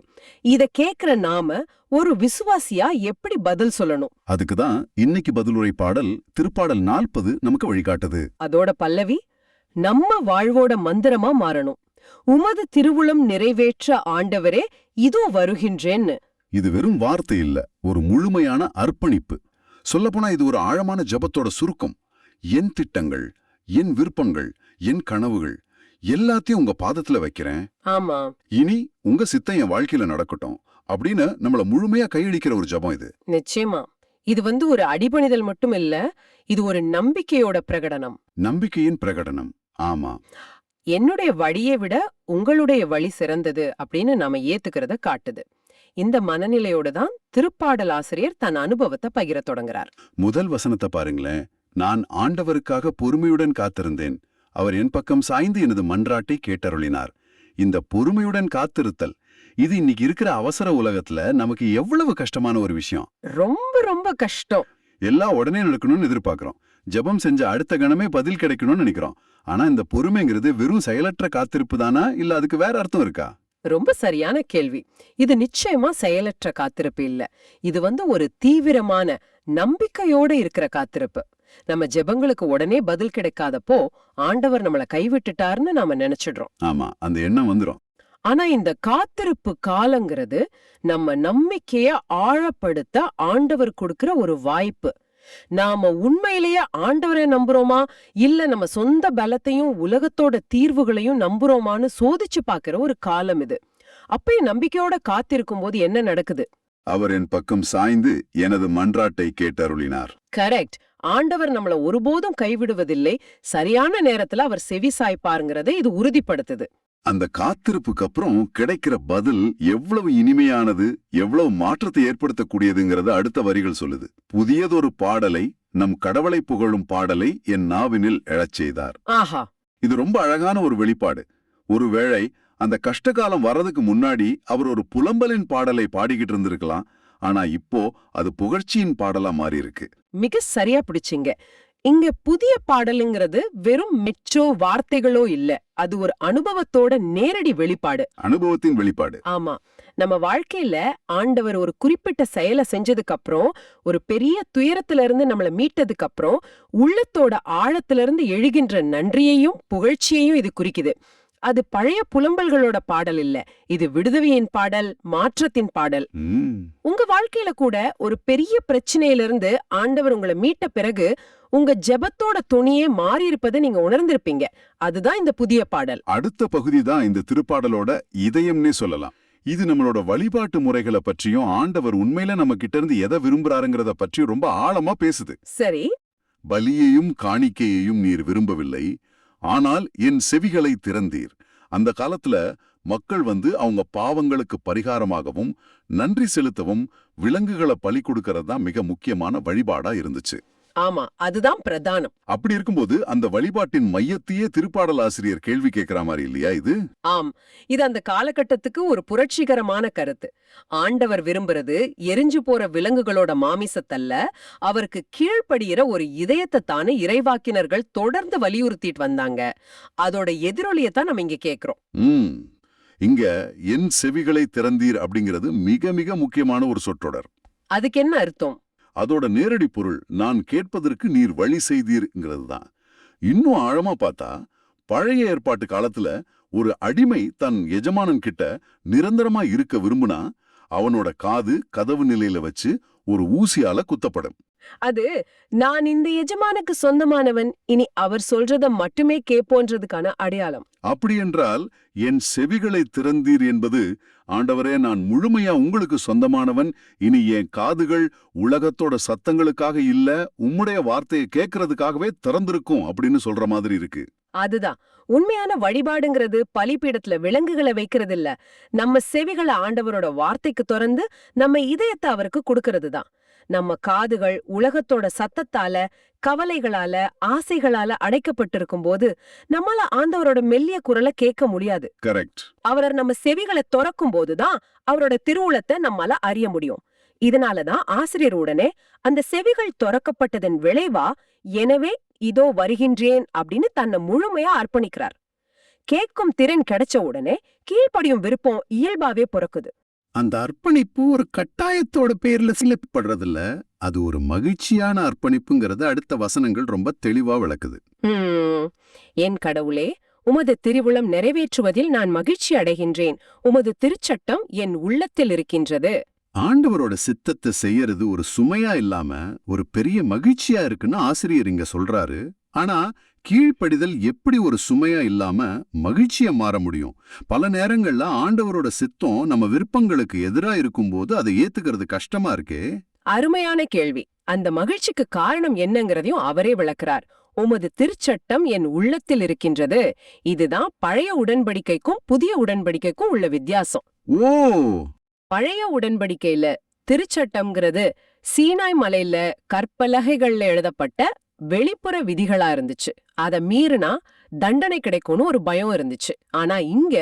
இத கேக்குற நாம ஒரு விசுவாசியா எப்படி பதில் சொல்லணும்? அதுக்குதான் இன்னைக்கு பதிலுரை பாடல் திருப்பாடல் 40 நமக்கு வழிகாட்டுது. அதோட பல்லவி, நம்ம வாழ்வோட மந்திரமா மாறணும். உமது திருவுளம் நிறைவேற்ற ஆண்டவரே இதோ வருகின்றேன்னு. இது வெறும் வார்த்தை இல்ல, ஒரு முழுமையான அர்ப்பணிப்பு. சொல்லப்போனா இது ஒரு ஆழமான ஜபத்தோட சுருக்கம். என் திட்டங்கள், என் விருப்பங்கள், என் கனவுகள் எல்லாத்தையும் உங்க பாதத்துல வைக்கிறேன். ஆமா, இனி உங்க சித்தம் என் வாழ்க்கையில நடக்கட்டும் அப்படின்னு நம்மள முழுமையா கையளிக்கிற ஒரு ஜபம் இது. நிச்சயமா. இது ஒரு அடிபணிதல் மட்டும் இல்ல, இது ஒரு நம்பிக்கையோட பிரகடனம். நம்பிக்கையின் பிரகடனம். ஆமா, என்னுடைய வழியை விட உங்களுடைய வழி சிறந்தது அப்படின்னு நாம ஏத்துக்கிறத காட்டுது. இந்த மனநிலையோட தான் திருப்பாடல் ஆசிரியர் தன் அனுபவத்தை பகிர தொடங்குறார். முதல் வசனத்தை பாருங்களேன். நான் ஆண்டவருக்காக பொறுமையுடன் காத்திருந்தேன், அவர் என் பக்கம் சாய்ந்து எனது மன்றாட்டை கேட்டருளினார். இந்த பொறுமையுடன் காத்திருத்தல், இது இன்னைக்கு இருக்கிற அவசர உலகத்துல நமக்கு எவ்வளவு கஷ்டமான ஒரு விஷயம். ரொம்ப ரொம்ப கஷ்டம். எல்லாம் உடனே நடக்கணும்னு எதிர்பார்க்கிறோம். ஜெபம் செஞ்ச அடுத்த கணமே பதில் கிடைக்கணும்னு நினைக்கிறோம். ஆனா இந்த பொறுமைங்கிறது வெறும் செயலற்ற காத்திருப்பு தானா, இல்ல அதுக்கு வேற அர்த்தம் இருக்கா? ரொம்ப சரியான கேள்வி. இது நிச்சயமா செயலற்ற காத்திருப்பு இல்ல. இது ஒரு தீவிரமான நம்பிக்கையோட இருக்கிற காத்திருப்பு. நம்ம ஜெபங்களுக்கு உடனே பதில் கிடைக்காதப்போ ஆண்டவர் நம்மள கைவிட்டுட்டார்னு நாம நினைச்சிடுறோம். ஆமா, அந்த எண்ணம் வந்துரும். ஆனா இந்த காத்திருப்பு காலங்கிறது நம்ம நம்பிக்கைய ஆழப்படுத்த ஆண்டவர் கொடுக்கிற ஒரு வாய்ப்பு. நாம உண்மையிலேயே ஆண்டவரை நம்புறோமா, இல்ல நம்ம சொந்த பலத்தையும் உலகத்தோட தீர்வுகளையும் நம்புறோமான்னு சோதிச்சு பாக்குற ஒரு காலம் இது. அப்பயும் நம்பிக்கையோட காத்திருக்கும் போது என்ன நடக்குது? அவர் என் பக்கம் சாய்ந்து எனது மன்றாட்டை கேட்டருளினார். கரெக்ட். ஆண்டவர் நம்மள ஒருபோதும் கைவிடுவதில்லை. சரியான நேரத்துல அவர் செவி சாய்ப்பாருங்கிறதை இது உறுதிப்படுத்துது. அந்த காத்திருப்புக்கு அப்புறம் கிடைக்கிற பதில் எவ்வளவு இனிமையானது, எவ்வளவு மாற்றத்தை ஏற்படுத்தக்கூடியதுங்கிறத அடுத்த வரிகள் சொல்லுது. புதியதொரு பாடலை, நம் கடவுளை புகழும் பாடலை என் நாவினில் எழச் செய்தார். ஆஹா, இது ரொம்ப அழகான ஒரு வெளிப்பாடு. ஒருவேளை அந்த கஷ்டகாலம் வர்றதுக்கு முன்னாடி அவர் ஒரு புலம்பலின் பாடலை பாடிக்கிட்டு இருந்திருக்கலாம். ஆனா இப்போ அது புகழ்ச்சியின் பாடலா மாறி இருக்கு. மிக சரியா பிடிச்சிங்க. இங்க புதிய பாடலுங்கிறது வெறும் மெச்சோ வார்த்தைகளோ இல்ல, அது ஒரு அனுபவத்தோட நேரடி வெளிப்பாடு. அனுபவத்தின் வெளிப்பாடு. ஆமா, நம்ம வாழ்க்கையில ஆண்டவர் ஒரு குறிப்பிட்ட செயலை செஞ்சதுக்கு அப்புறம், ஒரு பெரிய துயரத்துல இருந்து நம்மள மீட்டதுக்கு அப்புறம், உள்ளத்தோட ஆழத்துல இருந்து எழுகின்ற நன்றியையும் புகழ்ச்சியையும் இது குறிக்குது. அது பழைய புலம்பல்களோட பாடல் இல்ல, இது விடுதலையின் பாடல், மாற்றத்தின் பாடல். உங்க வாழ்க்கையில கூட ஒரு பெரிய பிரச்சனையிலிருந்து ஆண்டவர் உங்களை மீட்ட பிறகு உங்க ஜெபத்தோட துணியே மாறி இருப்பதை நீங்க உணர்ந்திருப்பீங்க. அதுதான் இந்த புதிய பாடல். அடுத்த பகுதி தான் இந்த திருப்பாடலோட இதயம்னே சொல்லலாம். இது நம்மளோட வழிபாட்டு முறைகளை பற்றியும் ஆண்டவர் உண்மையில நம்ம கிட்ட இருந்து எதை விரும்புறாருங்கிறத பற்றியும் ரொம்ப ஆழமா பேசுது. சரி, பலியையும் காணிக்கையையும் நீர் விரும்பவில்லை, ஆனால் என் செவிகளை திறந்தீர். அந்த காலத்துல மக்கள் அவங்க பாவங்களுக்கு பரிகாரமாகவும் நன்றி செலுத்தவும் விலங்குகளை பலி கொடுக்கறது தான் மிக முக்கியமான வழிபாடா இருந்துச்சு. ஆமா, அதுதான் பிரதானம். அப்படி இருக்கும்போது அந்த வழிபாட்டின் மையத்தையே திருப்பாடல் ஆசிரியர் கேள்வி கேட்கிற மாதிரி இல்லையா இது? ஆம், இது அந்த காலகட்டத்துக்கு ஒரு புரட்சிகரமான கருத்து. ஆண்டவர் விரும்புறது எரிஞ்சு போற விலங்குகளோட மாமிசத்தல்ல, அவருக்கு கீழ்ப்படுகிற ஒரு இதயத்தை தானே இறைவாக்கினர்கள் தொடர்ந்து வலியுறுத்திட்டு வந்தாங்க. அதோட எதிரொலியத்தான் நம்ம இங்க கேக்குறோம். இங்க என் செவிகளை திறந்தீர் அப்படிங்கிறது மிக மிக முக்கியமான ஒரு சொற்றொடர். அதுக்கு என்ன அர்த்தம்? அதோட நேரடி பொருள் நான் கேட்பதற்கு நீர் வழி செய்தீர்ங்கிறது தான். இன்னும் ஆழமா பார்த்தா, பழைய ஏற்பாட்டு காலத்துல ஒரு அடிமை தன் எஜமானன் கிட்ட நிரந்தரமா இருக்க விரும்புனா அவனோட காது கதவு நிலையில வச்சு ஒரு ஊசியால குத்தப்படும். அது நான் இந்த எஜமானுக்கு சொந்தமானவன், இனி அவர் சொல்றத மட்டுமே கேட்போன்றதுக்கான அடையாளம். அப்படி என்றால் என் செவிகளை திறந்தீர் என்பது, ஆண்டவரே நான் முழுமையா உங்களுக்கு சொந்தமானவன், இனி என் காதுகள் உலகத்தோட சத்தங்களுக்காக இல்ல உம்முடைய வார்த்தையை கேட்கறதுக்காகவே திறந்திருக்கும் அப்படின்னு சொல்ற மாதிரி இருக்கு. அதுதான் உண்மையான வழிபாடுங்கிறது. பலிபீடத்துல விலங்குகளை வைக்கிறது இல்ல, நம்ம செவிகளை ஆண்டவரோட வார்த்தைக்கு திறந்து நம்ம இதயத்தை அவருக்கு கொடுக்கறது தான். நம்ம காதுகள் உலகத்தோட சத்தத்தால, கவலைகளால, ஆசைகளால அடைக்கப்பட்டிருக்கும் போது நம்மால ஆண்டவரோட மெல்லிய குரலை கேட்க முடியாது. கரெக்ட். அவரை நம்ம செவிகளை திறக்கும் போதுதான் அவரோட திருவுளத்தை நம்மால அறிய முடியும். இதனாலதான் ஆசிரியர் உடனே அந்த செவிகள் திறக்கப்பட்டதன் விளைவா, எனவே இதோ வருகின்றேன் அப்படின்னு தன்னை முழுமையா அர்ப்பணிக்கிறார். கேட்கும் திறன் கிடைச்ச உடனே கீழ்ப்படியும் விருப்பம் இயல்பாவே பிறக்குது. அந்த அர்ப்பணிப்பு ஒரு கட்டாயத்தோட பேர்ல சிலப்படுறதில்ல, அது ஒரு மகிழ்ச்சியான அர்ப்பணிப்புங்கிறது அடுத்த வசனங்கள் ரொம்ப தெளிவா விளக்குது. என் கடவுளே, உமது திருவுளம் நிறைவேற்றுவதில் நான் மகிழ்ச்சி அடைகின்றேன், உமது திருச்சட்டம் என் உள்ளத்தில் இருக்கின்றது. ஆண்டவரோட சித்தத்தை செய்யறது ஒரு சுமையா இல்லாம ஒரு பெரிய மகிழ்ச்சியா இருக்குன்னு ஆசிரியர் இங்க சொல்றாரு. ஆனா கீழ்ப்படிதல் எப்படி ஒரு சுமையா இல்லாம மகிழ்ச்சியா மாற முடியும்? பல நேரங்கள்ல ஆண்டவரோட சித்தம் நம்ம விருப்பங்களுக்கு எதிரா இருக்கும்போது அதை ஏத்துக்கிறது கஷ்டமா இருக்கே. அருமையான கேள்வி. அந்த மகிழ்ச்சிக்கு காரணம் என்னங்கிறதையும் அவரே விளக்குறார். உமது திருச்சட்டம் என் உள்ளத்தில் இருக்கின்றது. இதுதான் பழைய உடன்படிக்கைக்கும் புதிய உடன்படிக்கைக்கும் உள்ள வித்தியாசம். ஓ, பழைய உடன்படிக்கையில திருச்சட்டம்ங்கிறது சீனாய் மலையில கற்பலகைகள்ல எழுதப்பட்ட வெளிப்புற விதிகளா இருந்துச்சு. அத மீறினா தண்டனை கிடைக்கும்னு ஒரு பயம் இருந்துச்சு. ஆனா இங்க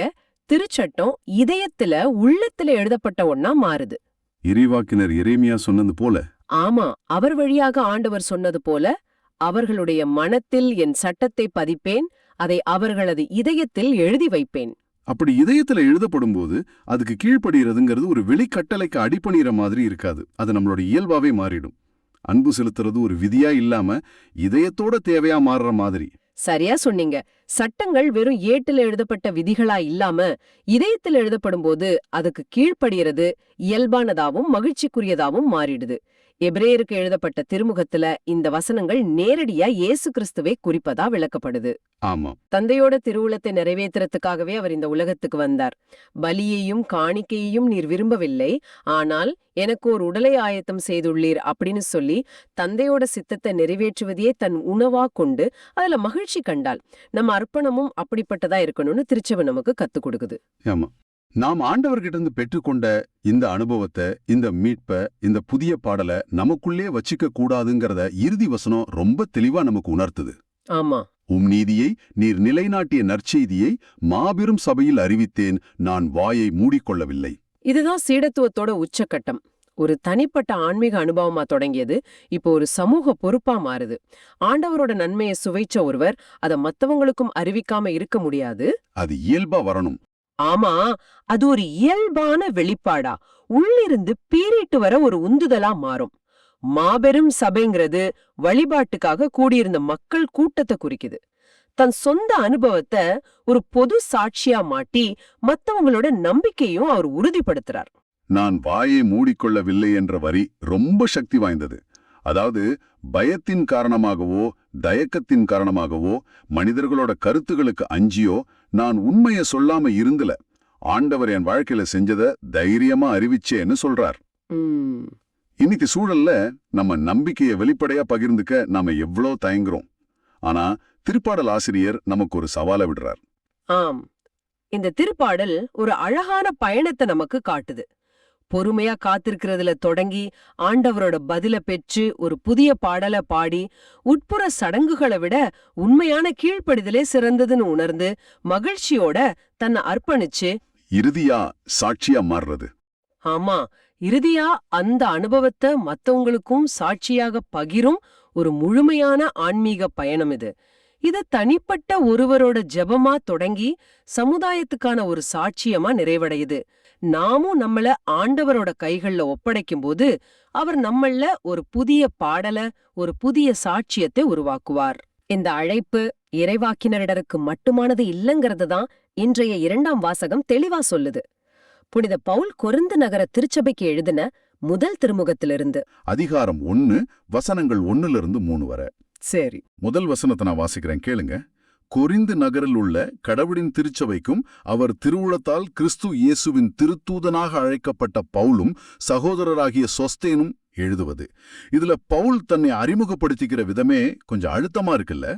திருச்சட்டம் இதயத்துல உள்ளத்துல எழுதப்பட்ட ஒன்னா மாறுது. இறைவாக்கினர் எரேமியா சொன்னது போல. ஆமா, அவர் வழியாக ஆண்டவர் சொன்னது போல, அவர்களுடைய மனத்தில் என் சட்டத்தை பதிப்பேன், அதை அவர்களது இதயத்தில் எழுதி வைப்பேன். அப்படி இதயத்துல எழுதப்படும் போது அதுக்கு கீழ்ப்படுகிறதுங்கிறது ஒரு வெளிக்கட்டளைக்கு அடிபணிகிற மாதிரி இருக்காது. அது நம்மளோட இயல்பாவே மாறிடும். அன்பு செலுத்துறது ஒரு விதியா இல்லாம இதயத்தோட தேவையா மாறுற மாதிரி. சரியா சொன்னீங்க. சட்டங்கள் வெறும் ஏட்டுல எழுதப்பட்ட விதிகளா இல்லாம இதயத்தில் எழுதப்படும் போது அதுக்கு கீழ்ப்படுகிறது இயல்பானதாவும் மகிழ்ச்சிக்குரியதாவும் மாறிடுது. எபிரேயருக்கு எழுதப்பட்ட திருமுகத்துல இந்த வசனங்கள் நேரடியா இயேசு கிறிஸ்துவை குறிப்பதா விளக்கப்படுது. ஆமா, தந்தையோட திருவுளத்தை நிறைவேற்றுறதுக்காகவே அவர் இந்த உலகத்துக்கு வந்தார். பலியையும் காணிக்கையையும் நீர் விரும்பவில்லை, ஆனால் எனக்கு ஒரு உடலை ஆயத்தம் செய்துள்ளீர் அப்படின்னு சொல்லி தந்தையோட சித்தத்தை நிறைவேற்றுவதையே தன் உணவா கொண்டு அதுல மகிழ்ச்சி கண்டாள். நம்ம அர்ப்பணமும் அப்படிப்பட்டதா இருக்கணும்னு திருச்சபை நமக்கு கத்துக் கொடுக்குது. ஆமா, நாம் ஆண்டவர்கிட்ட இருந்து பெற்றுக்கொண்ட இந்த அனுபவத்தை, இந்த மீட்பை, இந்த புதிய பாடலை நமக்குள்ளே வச்சிக்க கூடாதுங்கிறத இறுதி வசனம் ரொம்ப தெளிவா நமக்கு உணர்த்துது. ஆமா, உம் நீதியை நீர் நிலைநாட்டிய நற்செய்தியை மாபெரும் சபையில் அறிவித்தேன், நான் வாயை மூடிக்கொள்ளவில்லை. இதுதான் சீடத்துவத்தோட உச்சக்கட்டம். ஒரு தனிப்பட்ட ஆன்மீக அனுபவமா தொடங்கியது இப்போ ஒரு சமூக பொறுப்பா மாறுது. ஆண்டவரோட நன்மையை சுவைச்ச ஒருவர் அத மத்தவங்களுக்கும் அறிவிக்காம இருக்க முடியாது. அது இயல்பா வரணும். ஆமா, அது ஒரு இயல்பான வெளிப்பாடா உள்ளிருந்து பீறிட்டு வர ஒரு உந்துதலா மாறும். மாபெரும் சபைங்கிறது வழிபாட்டுக்காக கூடியிருந்த மக்கள் கூட்டத்தை குறிக்குது. தன் சொந்த அனுபவத்தை ஒரு பொது சாட்சியா மாட்டி மத்தவங்களோட நம்பிக்கையும் அவர் உறுதிப்படுத்துறார். நான் வாயை மூடிக்கொள்ளவில்லை என்ற வரி ரொம்ப சக்தி வாய்ந்தது. அதாவது பயத்தின் காரணமாகவோ தயக்கத்தின் காரணமாகவோ மனிதர்களோட கருத்துகளுக்கு அஞ்சியோ நான் உண்மைய சொல்லாம இருந்தல, ஆண்டவர் என் வாழ்க்கையில செஞ்சத தைரியமா அறிவிச்சேன்னு சொல்றார். இன்னைக்கு சூழல்ல நம்ம நம்பிக்கையை வெளிப்படையா பகிர்ந்துக்க நாம எவ்வளோ தயங்குறோம். ஆனா திருப்பாடல் ஆசிரியர் நமக்கு ஒரு சவாலை விடுறார். ஆம், இந்த திருப்பாடல் ஒரு அழகான பயணத்தை நமக்கு காட்டுது. பொறுமையா காத்திருக்கிறதுல தொடங்கி ஆண்டவரோட பதில பெற்று ஒரு புதிய பாடலை பாடி உட்புற சடங்குகளை விட உண்மையான கீழ்ப்படிதலே சிறந்ததுன்னு உணர்ந்து மகிழ்ச்சியோட தன்னை அர்ப்பணிச்சு இறுதியா சாட்சியா மாறுறது. ஆமா, இறுதியா அந்த அனுபவத்தை மத்தவங்களுக்கும் சாட்சியாக பகிரும் ஒரு முழுமையான ஆன்மீக பயணம் இது. இது தனிப்பட்ட ஒருவரோட ஜெபமா தொடங்கி சமுதாயத்துக்கான ஒரு சாட்சியமா நிறைவடையுது. நாமும் நம்மள ஆண்டவரோட கைகள்ல ஒப்படைக்கும் போது அவர் நம்மள ஒரு புதிய பாடல, ஒரு புதிய சாட்சியத்தை உருவாக்குவார். இந்த அழைப்பு இறைவாக்கினரிடருக்கு மட்டுமானது இல்லங்கிறது தான் இன்றைய 2ஆம் வாசகம் தெளிவா சொல்லுது. புனித பவுல் கொரிந்து நகர திருச்சபைக்கு எழுதின முதல் திருமுகத்திலிருந்து அதிகாரம் 1 வசனங்கள் 1-3 வரை. சரி, முதல் வசனத்தை நான் வாசிக்கிறேன், கேளுங்க. கொரிந்து நகரில் உள்ள கடவுளின் திருச்சபைக்கும் அவர் திருவுளத்தால் கிறிஸ்து இயேசுவின் திருத்தூதனாக அழைக்கப்பட்ட பவுலும் சகோதரராகிய சொஸ்தேனும் எழுதுவது. இதுல பவுல் தன்னை அறிமுகப்படுத்திக்கிற விதமே கொஞ்சம் அழுத்தமா இருக்குல்ல?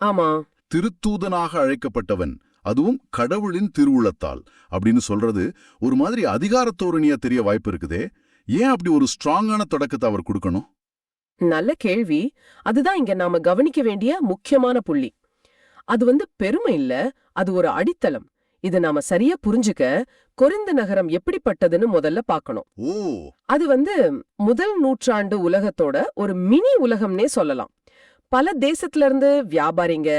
ஆமா, திருத்தூதனாக அழைக்கப்பட்டவன், அதுவும் கடவுளின் திருவுளத்தால் அப்படின்னு சொல்றது ஒரு மாதிரி அதிகாரத்தோரணியா தெரிய வாய்ப்பு இருக்குதே. ஏன் அப்படி ஒரு ஸ்ட்ராங்கான தொடக்கத்தை அவர் கொடுக்கணும்? நல்ல கேள்வி. அதுதான் இங்க நாம கவனிக்க வேண்டிய முக்கியமான புள்ளி. அது பெருமை இல்ல, அது ஒரு அடித்தளம். இத நாம சரியா புரிஞ்சுக்க கொரிந்து நகரம் எப்படிப்பட்டதுன்னு முதல்ல பார்க்கணும். அது முதல் நூற்றாண்டு உலகத்தோட ஒரு மினி உலகம்னே சொல்லலாம். பல தேசத்துல இருந்து வியாபாரிங்க,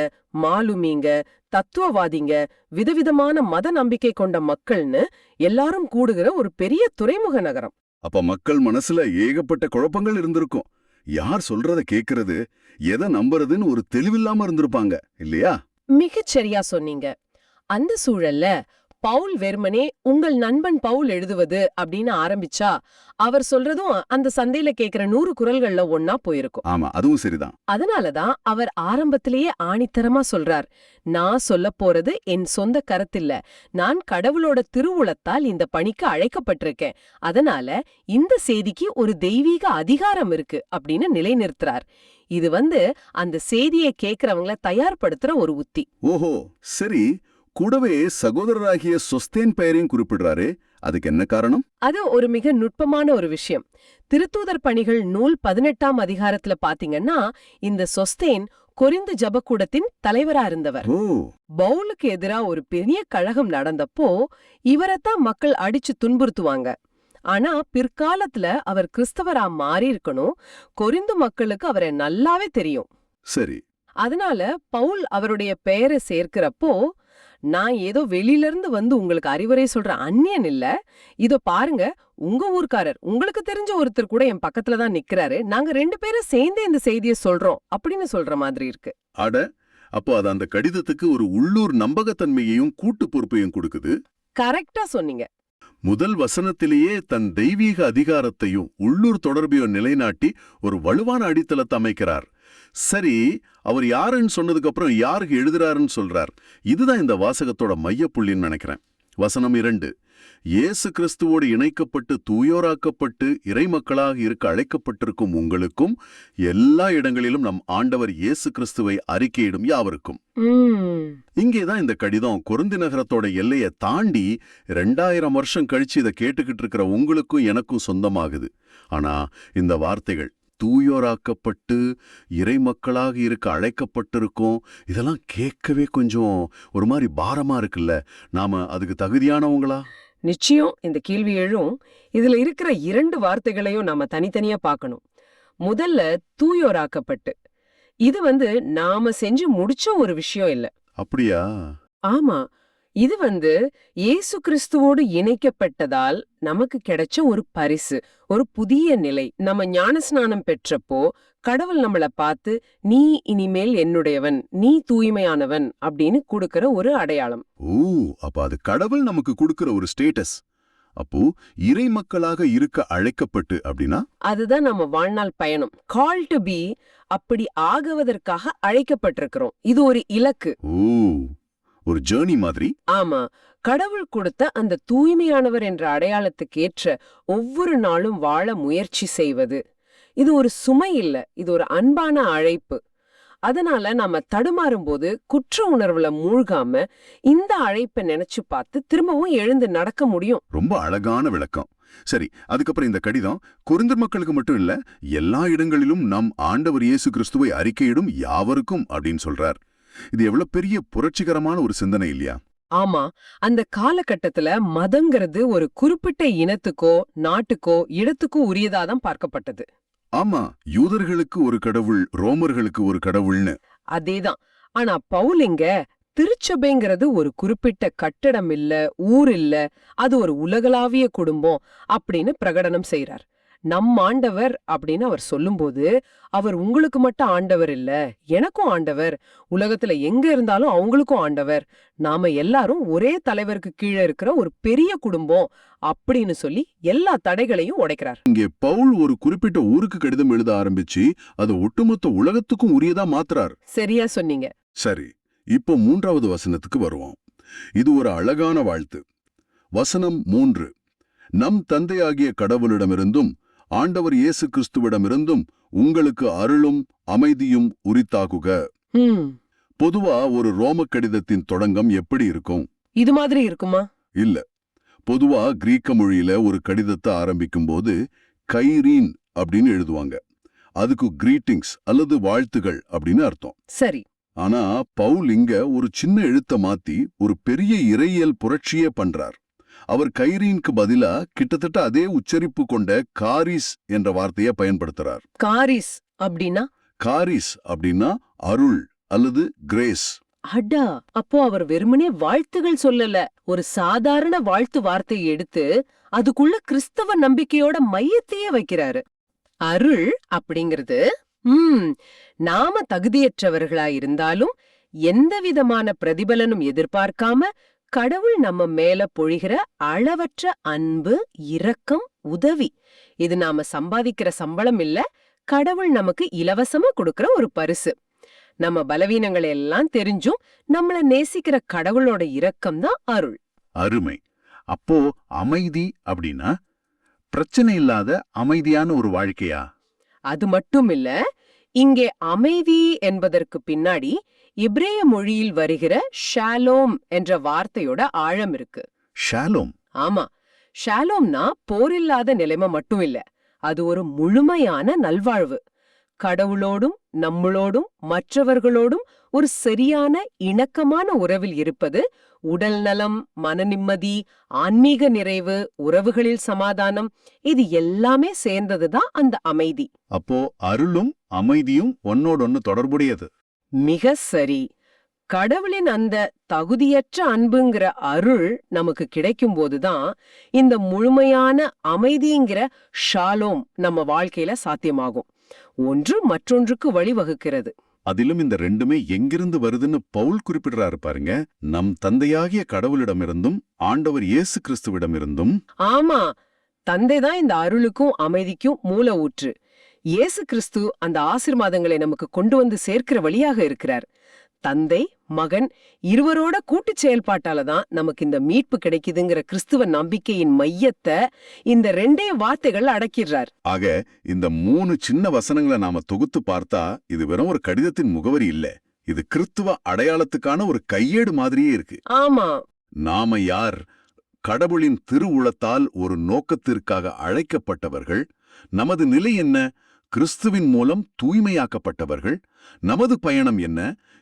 மாலுமிங்க, தத்துவவாதிங்க, விதவிதமான மத நம்பிக்கை கொண்ட மக்கள்னு எல்லாரும் கூடுகிற ஒரு பெரிய துறைமுக நகரம். அப்ப மக்கள் மனசுல ஏகப்பட்ட குழப்பங்கள் இருந்திருக்கும். யார் சொல்றத கேக்குறது, எதை நம்புறதுன்னு ஒரு தெளிவில்லாம இருந்திருப்பாங்க இல்லையா? மிகச் சரியா சொன்னீங்க. அந்த சூழல்ல பவுல் வெறுமனே உங்கள் நண்பன் பவுல் எழுதுவது அப்படின்னு ஆரம்பிச்சா அவர் சொல்றதும் அந்த சந்தையில கேக்குற 100 குரல்கள்ல ஒன்னா போயிருக்கும். ஆமா, அதுவும் சரிதான். அதனாலதான் அவர் ஆரம்பத்திலேயே ஆணித்தரமா சொல்றார், நான் சொல்ல போறது என் சொந்த கருத்தில்ல, நான் கடவுளோட திருவுளத்தால் இந்த பணிக்கு அழைக்கப்பட்டிருக்கேன், அதனால இந்த செய்திக்கு ஒரு தெய்வீக அதிகாரம் இருக்கு அப்படின்னு நிலைநிறுத்துறார். இது அந்த செய்தியை கேக்குறவங்கள தயார்படுத்துற ஒரு உத்தி. ஓஹோ, சரி. கூடவே சகோதரராகிய சொஸ்தேன் பெயரையும் குறிப்பிடுறாரு. அதுக்கு என்ன காரணம்? அது ஒரு மிக நுட்பமான ஒரு விஷயம். திருத்தூதர் பணிகள் நூல் 18ஆம் அதிகாரத்துல பாத்தீங்கன்னா இந்த சொஸ்தேன் கொரிந்து ஜபக்கூடத்தின் தலைவரா இருந்தவர். பவுலுக்கு எதிரா ஒரு பெரிய கழகம் நடந்தப்போ இவரைத்தான் மக்கள் அடிச்சு துன்புறுத்துவாங்க. ஆனா பிற்காலத்துல அவர் கிறிஸ்தவரா மாறி இருக்கணும். கொரிந்து மக்களுக்கு அவரை நல்லாவே தெரியும். சரி. அதனால பவுல் அவருடைய பெயரை சேர்க்கிறப்போ, நான் ஏதோ வெளியில இருந்து உங்களுக்கு அறிவுரை சொல்ற அந்நியன் இல்ல, இதோ பாருங்க, உங்க ஊர்க்காரர், உங்களுக்கு தெரிஞ்ச ஒருத்தர் கூட என் பக்கத்துல தான் நிக்கிறாரு, நாங்க 2 பேரும் சேர்ந்து இந்த செய்தியை சொல்றோம் அப்படின்னு சொல்ற மாதிரி இருக்கு. அட, அப்போ அது அந்த கடிதத்துக்கு ஒரு உள்ளூர் நம்பகத்தன்மையையும் கூட்டு பொறுப்பையும் கொடுக்குது. கரெக்டா சொன்னீங்க. முதல் வசனத்திலேயே தன் தெய்வீக அதிகாரத்தையும் உள்ளூர் தொடர்பையும் நிலைநாட்டி ஒரு வலுவான அடித்தளத்தை அமைக்கிறார். சரி, அவர் யாருன்னு சொன்னதுக்கு அப்புறம் யாருக்கு எழுதுறாருன்னு சொல்றார். இதுதான் இந்த வாசகத்தோட மையப்புள்ளின்னு நினைக்கிறேன். வசனம் 2, இயேசு கிறிஸ்துவோடு இணைக்கப்பட்டு தூயோராக்கப்பட்டு இறைமக்களாக இருக்க அழைக்கப்பட்டிருக்கும் உங்களுக்கும் எல்லா இடங்களிலும் நம் ஆண்டவர் இயேசு கிறிஸ்துவை அறிக்கையிடும் யாவருக்கும். இங்கேதான் இந்த கடிதம் கொரிந்து நகரத்தோட எல்லையை தாண்டி 2000 வருஷம் கழிச்சு இதை கேட்டுக்கிட்டு இருக்கிற உங்களுக்கும் எனக்கும் சொந்தமாகுது. ஆனா இந்த வார்த்தைகள் தூயோராக்கப்பட்டு இறைமக்களாக இருக்க அழைக்கப்பட்டிருக்கோம், இதெல்லாம் கேட்கவே கொஞ்சம் ஒரு மாதிரி பாரமா இருக்குல்ல. நாம அதுக்கு தகுதியானவங்களா? நிச்சயம் இந்த கேள்வி எழும். இதுல இருக்கிற 2 வார்த்தைகளையும் நாம தனித்தனியா பார்க்கணும். முதல்ல தூயோராக்கப்பட்டு. இது நாம செஞ்சு முடிச்ச ஒரு விஷயம் இல்ல. அப்படியா? ஆமா. இது இயேசு கிறிஸ்துவோடு இணைக்கப்பட்டதால் நமக்கு கிடைச்ச ஒரு பரிசு, ஒரு புதிய நிலை. நம்ம ஞானஸ்நானம் பெற்றப்போ கடவுள் நம்மள பார்த்து, நீ இனிமேல் என்னுடையவன், நீ தூய்மையானவன் அப்படின்னு கொடுக்கிற ஒரு அடையாளம். ஓ, அப்ப அது கடவுள் நமக்கு கொடுக்கிற ஒரு ஸ்டேட்டஸ். அப்போ இறை மக்களாக இருக்க அழைக்கப்பட்டு அப்படின்னா அதுதான் நம்ம வாழ்நாள் பயணம். கால் டு பி, அப்படி ஆகுவதற்காக அழைக்கப்பட்டிருக்கிறோம். இது ஒரு இலக்கு. ஓ, ஒரு ஜேர்னி மாதிரி. ஆமா. கடவுள் கொடுத்த அந்த தூய்மையானவர் என்ற அடையாளத்துக்கேற்ற ஒவ்வொரு நாளும் வாழ முயற்சி செய்வது. இது ஒரு சுமை இல்ல, இது ஒரு அன்பான அழைப்பு. அதனால நாம தடுமாறும்போது குற்ற உணர்வுல மூழ்காம இந்த அழைப்பை நினைச்சு பார்த்து திரும்பவும் எழுந்து நடக்க முடியும். ரொம்ப அழகான விளக்கம். சரி, அதுக்கப்புறம் இந்த கடிதம் கொரிந்தர் மக்களுக்கு மட்டும் இல்ல, எல்லா இடங்களிலும் நம் ஆண்டவர் இயேசு கிறிஸ்துவை அறிக்கையிடும் யாவருக்கும் அப்படின்னு சொல்றார். இது எவ்வளவு பெரிய புரட்சிகரமான ஒரு சிந்தனை இல்லையா? ஆமா. அந்த காலகட்டத்துல மதங்கிறது ஒரு குறிப்பிட்ட இனத்துக்கோ நாட்டுக்கோ இடத்துக்கோ உரியதாதான் பார்க்கப்பட்டது. ஆமா, யூதர்களுக்கு ஒரு கடவுள், ரோமர்களுக்கு ஒரு கடவுள்னு. அதேதான். ஆனா பவுல் இங்க திருச்சபைங்கிறது ஒரு குறிப்பிட்ட கட்டடம் இல்ல, ஊர் இல்ல, அது ஒரு உலகளாவிய குடும்பம் அப்படின்னு பிரகடனம் செய்றார். நம் ஆண்டவர் அப்படின்னு அவர் சொல்லும்போது, அவர் உங்களுக்கு மட்டும் ஆண்டவர் இல்ல, எனக்கும் ஆண்டவர், உலகத்துல எங்க இருந்தாலும் அவங்களுக்கும் ஆண்டவர், நாம எல்லாரும் ஒரே தலைவருக்கு கீழே இருக்கிற ஒரு பெரிய குடும்பம் அப்படின்னு சொல்லி எல்லா தடைகளையும் உடைக்கிறார். இங்கே பவுல் ஒரு குறிப்பிட்ட ஊருக்கு கடிதம் எழுத ஆரம்பிச்சு அது ஒட்டுமொத்த உலகத்துக்கும் உரியதா மாத்துறார். சரியா சொன்னீங்க. சரி, இப்போ 3வது வசனத்துக்கு வருவோம். இது ஒரு அழகான வாழ்த்து. வசனம் 3. நம் தந்தையாகிய கடவுளிடமிருந்தும் ஆண்டவர் இயேசு கிறிஸ்துவிடமிருந்தும் உங்களுக்கு அருளும் அமைதியும் உரித்தாகுக. பொதுவா ஒரு ரோம கடிதத்தின் தொடங்கம் எப்படி இருக்கும்? இது மாதிரி இருக்குமா? இல்ல. பொதுவா கிரீக்க மொழியில ஒரு கடிதத்தை ஆரம்பிக்கும் போது கைரீன் அப்படின்னு எழுதுவாங்க. அதுக்கு கிரீட்டிங்ஸ் அல்லது வாழ்த்துகள் அப்படின்னு அர்த்தம். சரி. ஆனா பவுல் இங்க ஒரு சின்ன எழுத்த மாத்தி ஒரு பெரிய இறையியல் புரட்சியே பண்றார். அவர் கைரீனுக்கு பதிலா கிட்டத்தட்ட அதே உச்சரிப்பு கொண்ட காரிஸ் என்ற வார்த்தையை பயன்படுத்துறார். காரிஸ் அப்படின்னா? காரிஸ் அப்படின்னா அருள் அல்லது கிரேஸ். அடா, அப்போ அவர் வெறுமனே வாழ்த்துகள் சொல்லல, ஒரு சாதாரண வாழ்த்து வார்த்தையை எடுத்து அதுக்குள்ள கிறிஸ்தவ நம்பிக்கையோட மையத்தையே வைக்கிறாரு. அருள் அப்படிங்கிறது நாம தகுதியற்றவர்களா இருந்தாலும் எந்த விதமான பிரதிபலனும் எதிர்பார்க்காம கடவுள் நம்ம மேல பொழிகிற அளவற்ற அன்பு, இரக்கம், உதவி. இது நாம சம்பாதிக்கிற சம்பளம் இல்ல, கடவுள் நமக்கு இலவசமா கொடுக்கிற ஒரு பரிசு. நம்ம பலவீனங்களை எல்லாம் தெரிஞ்சும் நம்மள நேசிக்கிற கடவுளோட இரக்கம் தான் அருள். அருமை. அப்போ அமைதி அப்படின்னா பிரச்சனை இல்லாத அமைதியான ஒரு வாழ்க்கையா? அது மட்டும் இல்ல, இங்கே அமைதி என்பதற்கு பின்னாடி எபிரேய மொழியில் வருகிற ஷாலோம் என்ற வார்த்தையோட ஆழம் இருக்கு. ஷாலோம்? ஆமா. ஷாலோம்னா போரில்லாத நிலைமை மட்டும் இல்ல, அது ஒரு முழுமையான நல்வாழ்வு. கடவுளோடும் நம்மளோடும் மற்றவர்களோடும் ஒரு சரியான இணக்கமான உறவில் இருப்பது, உடல் நலம், மன நிம்மதி, ஆன்மீக நிறைவு, உறவுகளில் சமாதானம், இது எல்லாமே சேர்ந்ததுதான் அந்த அமைதி. அப்போ அருளும் அமைதியும் ஒன்னோடொன்னு தொடர்புடையது. மிக சரி. கடவுளின் அந்த தகுதியற்ற அன்புங்கிற அருள் நமக்கு கிடைக்கும்போதுதான் இந்த முழுமையான அமைதிங்கிற ஷாலோம் நம்ம வாழ்க்கையில சாத்தியமாகும். ஒன்று மற்றொன்றுக்கு வழிவகுக்கிறது. அதிலும் இந்த ரெண்டுமே எங்கிருந்து வருதுன்னு பவுல் குறிப்பிடுறாரு பாருங்க. நம் தந்தையாகிய கடவுளிடமிருந்தும் ஆண்டவர் இயேசு கிறிஸ்துவிடமிருந்தும். ஆமா, தந்தைதான் இந்த அருளுக்கும் அமைதிக்கும் மூல ஊற்று. இயேசு கிறிஸ்து அந்த ஆசீர்வாதங்களை நமக்கு கொண்டு வந்து சேர்க்கிற வழியாக இருக்கிறார். தந்தை, மகன் இருவரோட கூட்டு செயல்பாட்டாலதான் நமக்கு இந்த மீட்பு கிடைக்குதுங்கிற கிறிஸ்துவ நம்பிக்கையின் மையத்தை இந்த 2 வார்த்தைகள் அடக்கிடுறார். ஆக இந்த 3 சின்ன வசனங்களை நாம தொகுத்து பார்த்தா இது வெறும் ஒரு கடிதத்தின் முகவரி இல்ல, இது கிறிஸ்துவ அடையாளத்துக்கான ஒரு கையேடு மாதிரியே இருக்கு. ஆமா. நாம யார்? கடவுளின் திருவுளத்தால் ஒரு நோக்கத்திற்காக அழைக்கப்பட்டவர்கள். நமது நிலை என்ன? கிறிஸ்துவின் மூலம் தூய்மையாக்கப்பட்டவர்கள். நமது பயணம் என்ன?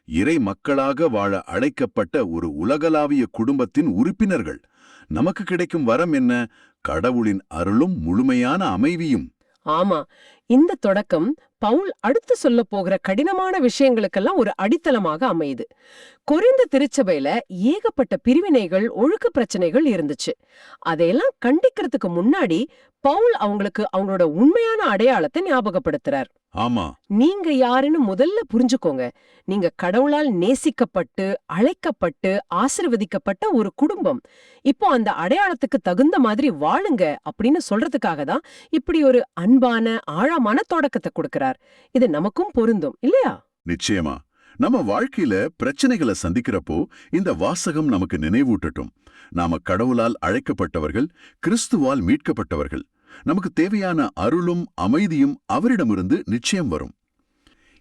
இறை மக்களாக வாழ அழைக்கப்பட்ட ஒரு உலகளாவிய குடும்பத்தின் உறுப்பினர்கள். நமக்கு கிடைக்கும் வரம் என்ன? கடவுளின் அருளும் முழுமையான அமைதியும். ஆமா, இந்த தொடக்கம் பவுல் அடுத்து சொல்ல போகிற கடினமான விஷயங்களுக்கெல்லாம் ஒரு அடித்தளமாக அமையுது. கொரிந்து திருச்சபையில ஏகப்பட்ட பிரிவினைகள், ஒழுக்க பிரச்சனைகள் இருந்துச்சு. அதையெல்லாம் கண்டிக்கிறதுக்கு முன்னாடி பவுல் அவங்களுக்கு அவங்களோட உண்மையான அடையாளத்தை ஞாபகப்படுத்துறார். ஆமா, நீங்க யாருன்னு முதல்ல புரிஞ்சுக்கோங்க. நீங்க கடவுளால் நேசிக்கப்பட்டு, அழைக்கப்பட்டு, ஆசீர்வதிக்கப்பட்ட ஒரு குடும்பம். இப்போ அந்த அடையாளத்துக்கு தகுந்த மாதிரி வாழுங்க அப்படின்னு சொல்றதுக்காக தான் இப்படி ஒரு அன்பான, ஆழமான தொடக்கத்தை கொடுக்கிறார். இது நமக்கும் பொருந்தும் இல்லையா? நிச்சயமா. நம்ம வாழ்க்கையில பிரச்சனைகளை சந்திக்கிறப்போ இந்த வாசகம் நமக்கு நினைவூட்டட்டும். நாம கடவுளால் அழைக்கப்பட்டவர்கள், கிறிஸ்துவால் மீட்கப்பட்டவர்கள். நமக்கு தேவையான அருளும் அமைதியும் அவரிடமிருந்து நிச்சயம் வரும்.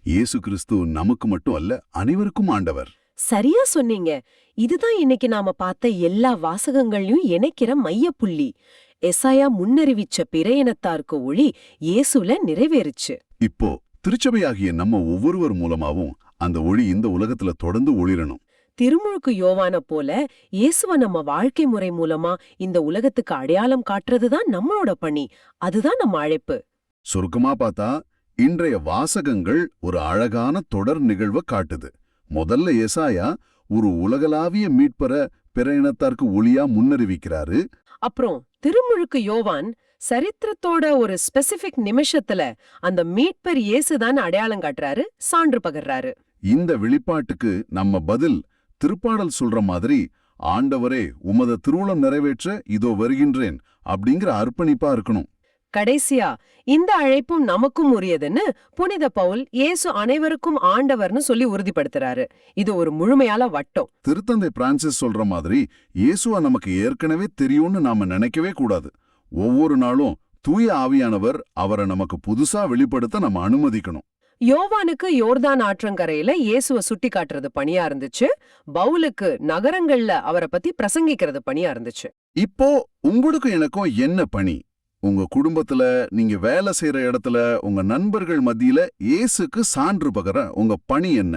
இயேசு கிறிஸ்து நமக்கு மட்டும் அல்ல, அனைவருக்கும் ஆண்டவர். சரியா சொன்னீங்க. இதுதான் இன்னைக்கு நாம பார்த்த எல்லா வாசகங்களையும் இணைக்கிற மையப்புள்ளி. எசாயா முன்னறிவிச்ச பிற இனத்தாருக்கு ஒளி இயேசுல நிறைவேறுச்சு. இப்போ திருச்சபையாகிய நம்ம ஒவ்வொருவர் மூலமாவும் அந்த ஒளி இந்த உலகத்துல தொடர்ந்து ஒளிரணும். திருமுழுக்கு யோவான போல இயேசுவ நம்ம வாழ்க்கை முறை மூலமா இந்த உலகத்துக்கு அடையாளம் காட்டுறதுதான் நம்மளோட பணி. அதுதான் நம்ம அழைப்பு. சுருக்கமா பார்த்தா இன்றைய வாசகங்கள் ஒரு அழகான தொடர் நிகழ்வை காட்டுது. முதல்ல எசாயா ஒரு உலகளாவிய மீட்பர பிற இனத்தாருக்கு ஒளியா முன்னறிவிக்கிறாரு. அப்புறம் திருமுழுக்கு யோவான் சரித்திரத்தோட ஒரு ஸ்பெசிபிக் நிமிஷத்துல அந்த மீட்பர் இயேசுதான் அடையாளம் காட்டுறாரு, சான்று பகர்றாரு. இந்த வெளிப்பாட்டுக்கு நம்ம பதில் திருப்பாடல் சொல்ற மாதிரி, ஆண்டவரே உமது திருவுளம் நிறைவேற்ற இதோ வருகின்றேன் அப்படிங்கிற அர்ப்பணிப்பா இருக்கணும். கடைசியா இந்த அழைப்பும் நமக்கும் உரியதுன்னு புனித பவுல் இயேசு அனைவருக்கும் ஆண்டவர்னு சொல்லி உறுதிப்படுத்துறாரு. இது ஒரு முழுமையால வட்டம். திருத்தந்தை பிரான்சிஸ் சொல்ற மாதிரி இயேசுவா நமக்கு ஏற்கனவே தெரியும்னு நாம நினைக்கவே கூடாது. ஒவ்வொரு நாளும் தூய ஆவியானவர் அவரை நமக்கு புதுசா வெளிப்படுத்த நம்ம அனுமதிக்கணும். யோவானுக்கு யோர்தான் ஆற்றங்கரையில இயேசுவ சுட்டி காட்டுறது பணியா இருந்துச்சு. பவுலுக்கு நகரங்கள்ல அவரை பத்தி பிரசங்கிக்கிறது பணியா இருந்துச்சு. இப்போ உங்களுக்கு எனக்கும் என்ன பணி? உங்க குடும்பத்துல, நீங்க வேலை செய்யற இடத்துல, உங்க நண்பர்கள் மத்தியில இயேசுக்கு சான்று பகர உங்க பணி என்ன?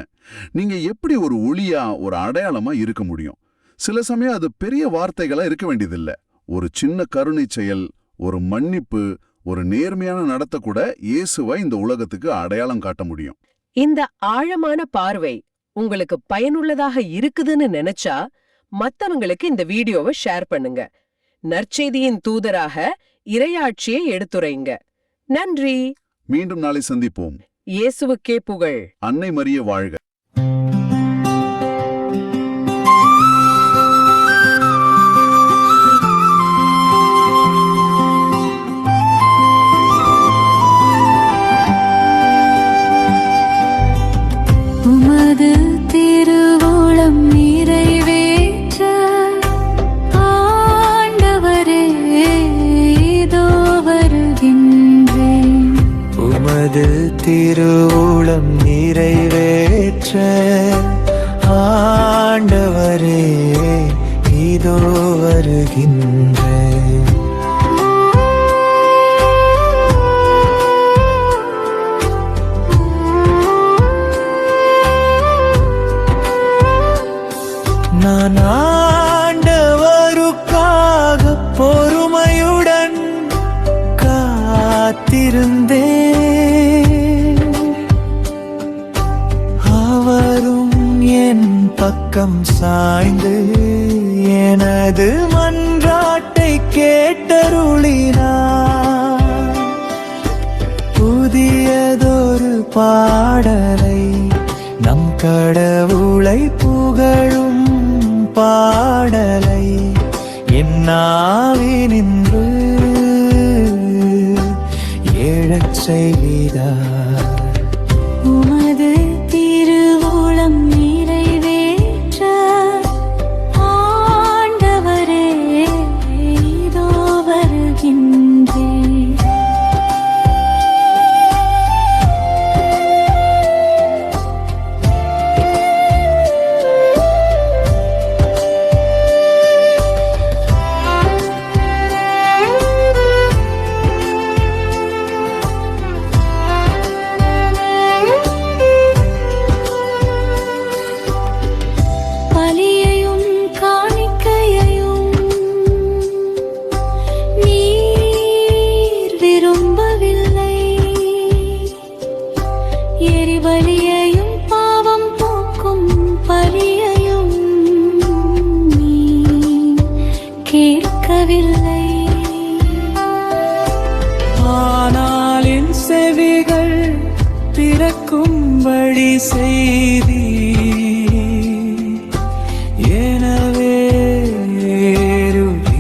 நீங்க எப்படி ஒரு ஒளியா, ஒரு அடையாளமா இருக்க முடியும்? சில சமயம் அது பெரிய வார்த்தைகளா இருக்க வேண்டியதில்லை. ஒரு சின்ன கருணை செயல், ஒரு மன்னிப்பு, ஒரு நேர்மையான நடத்த கூட இயேசுவை இந்த உலகத்துக்கு அடையாளம் காட்ட முடியும். இந்த ஆழமான பார்வை உங்களுக்கு பயனுள்ளதாக இருக்குதுன்னு நினைச்சா மத்தவங்களுக்கு இந்த வீடியோவை ஷேர் பண்ணுங்க. நற்செய்தியின் தூதராக இறையாட்சியை எடுத்துரைங்க. நன்றி. மீண்டும் நாளை சந்திப்போம். இயேசுவுக்கே புகழ். அன்னை மரிய வாழ்க. உமது திருவுளம் நிறைவேற்ற ஆண்டவரே இதோ வருகின்றேன். உமது திருவுளம் நிறைவேற்ற ஆண்டவரே இதோ வருகின்றேன். நான் ஆண்டவருக்காக பொறுமையுடன் காத்திருந்தேன். அவரும் என் பக்கம் சாய்ந்து எனது மன்றாட்டை கேட்டருளினார். புதியதொரு பாடலை நம் கடவுளை புகழும் பாடலை என்னாவினின்று எழச் செய்தார். உமது திருவுளம் நிறைவேற்ற ஆண்டவரே இதோ வருகின்றேன். செய்தி எனவே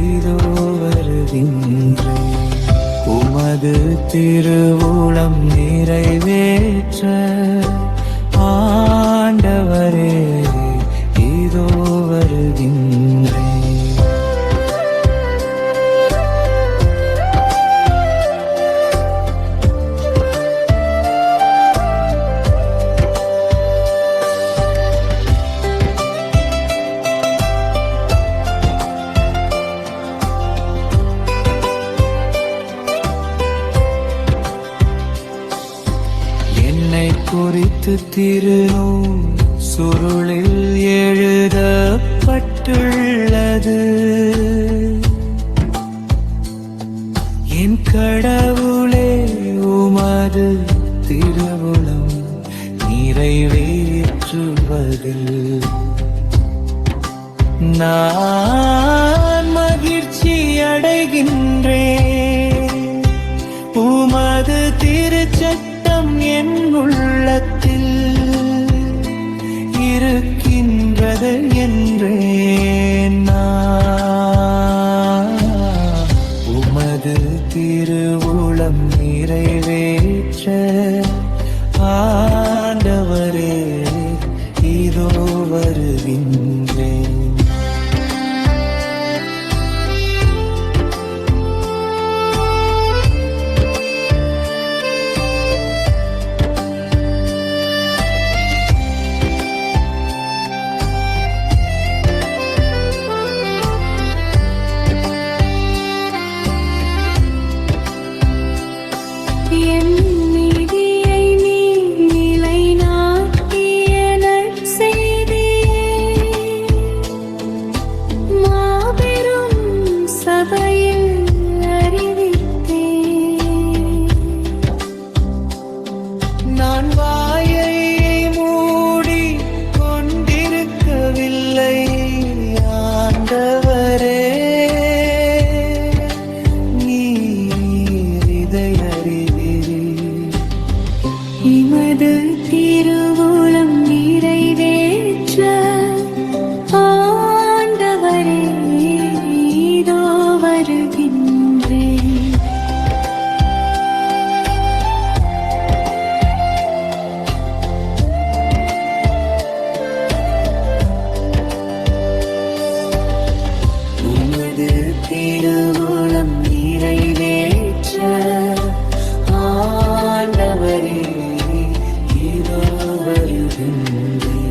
இதோ வருகின்றேன் உமது திருவுளம் நிறைவேற்ற ஆண்டவரே இதோ வருகின்றேன். என்னை குறித்து திருநூல் சுருளில் எழுதப்பட்டுள்ளது என் கடவுளே உமது திருவுளம் நிறைவேற்றுவதில் நான் மகிழ்ச்சி அடைகின்றேன் உமது திருச்சட்டம் என் உள்ளத்தில் இருக்கின்றது என்றேன் நான். உமது திருவுளம் நிறைவேற்ற ஆண்டவரே இதோ வருகின்றேன். என் நீதியை நீ நிலைநாட்டிய நற்செய்தியை மாபெரும் சபையில் அறிவித்தேன். நான் வாயை மூடி கொண்டிருக்கவில்லை ஆண்டவரே நீர் இதை அறிவீர். இமது திருவுளம் நிறைவேற்ற ஆண்டவரே இதோ வருகின்றேன். உமது திருவுளம் நிறைவேற்ற ஆண்டவரே இதோ வருகின்றேன்.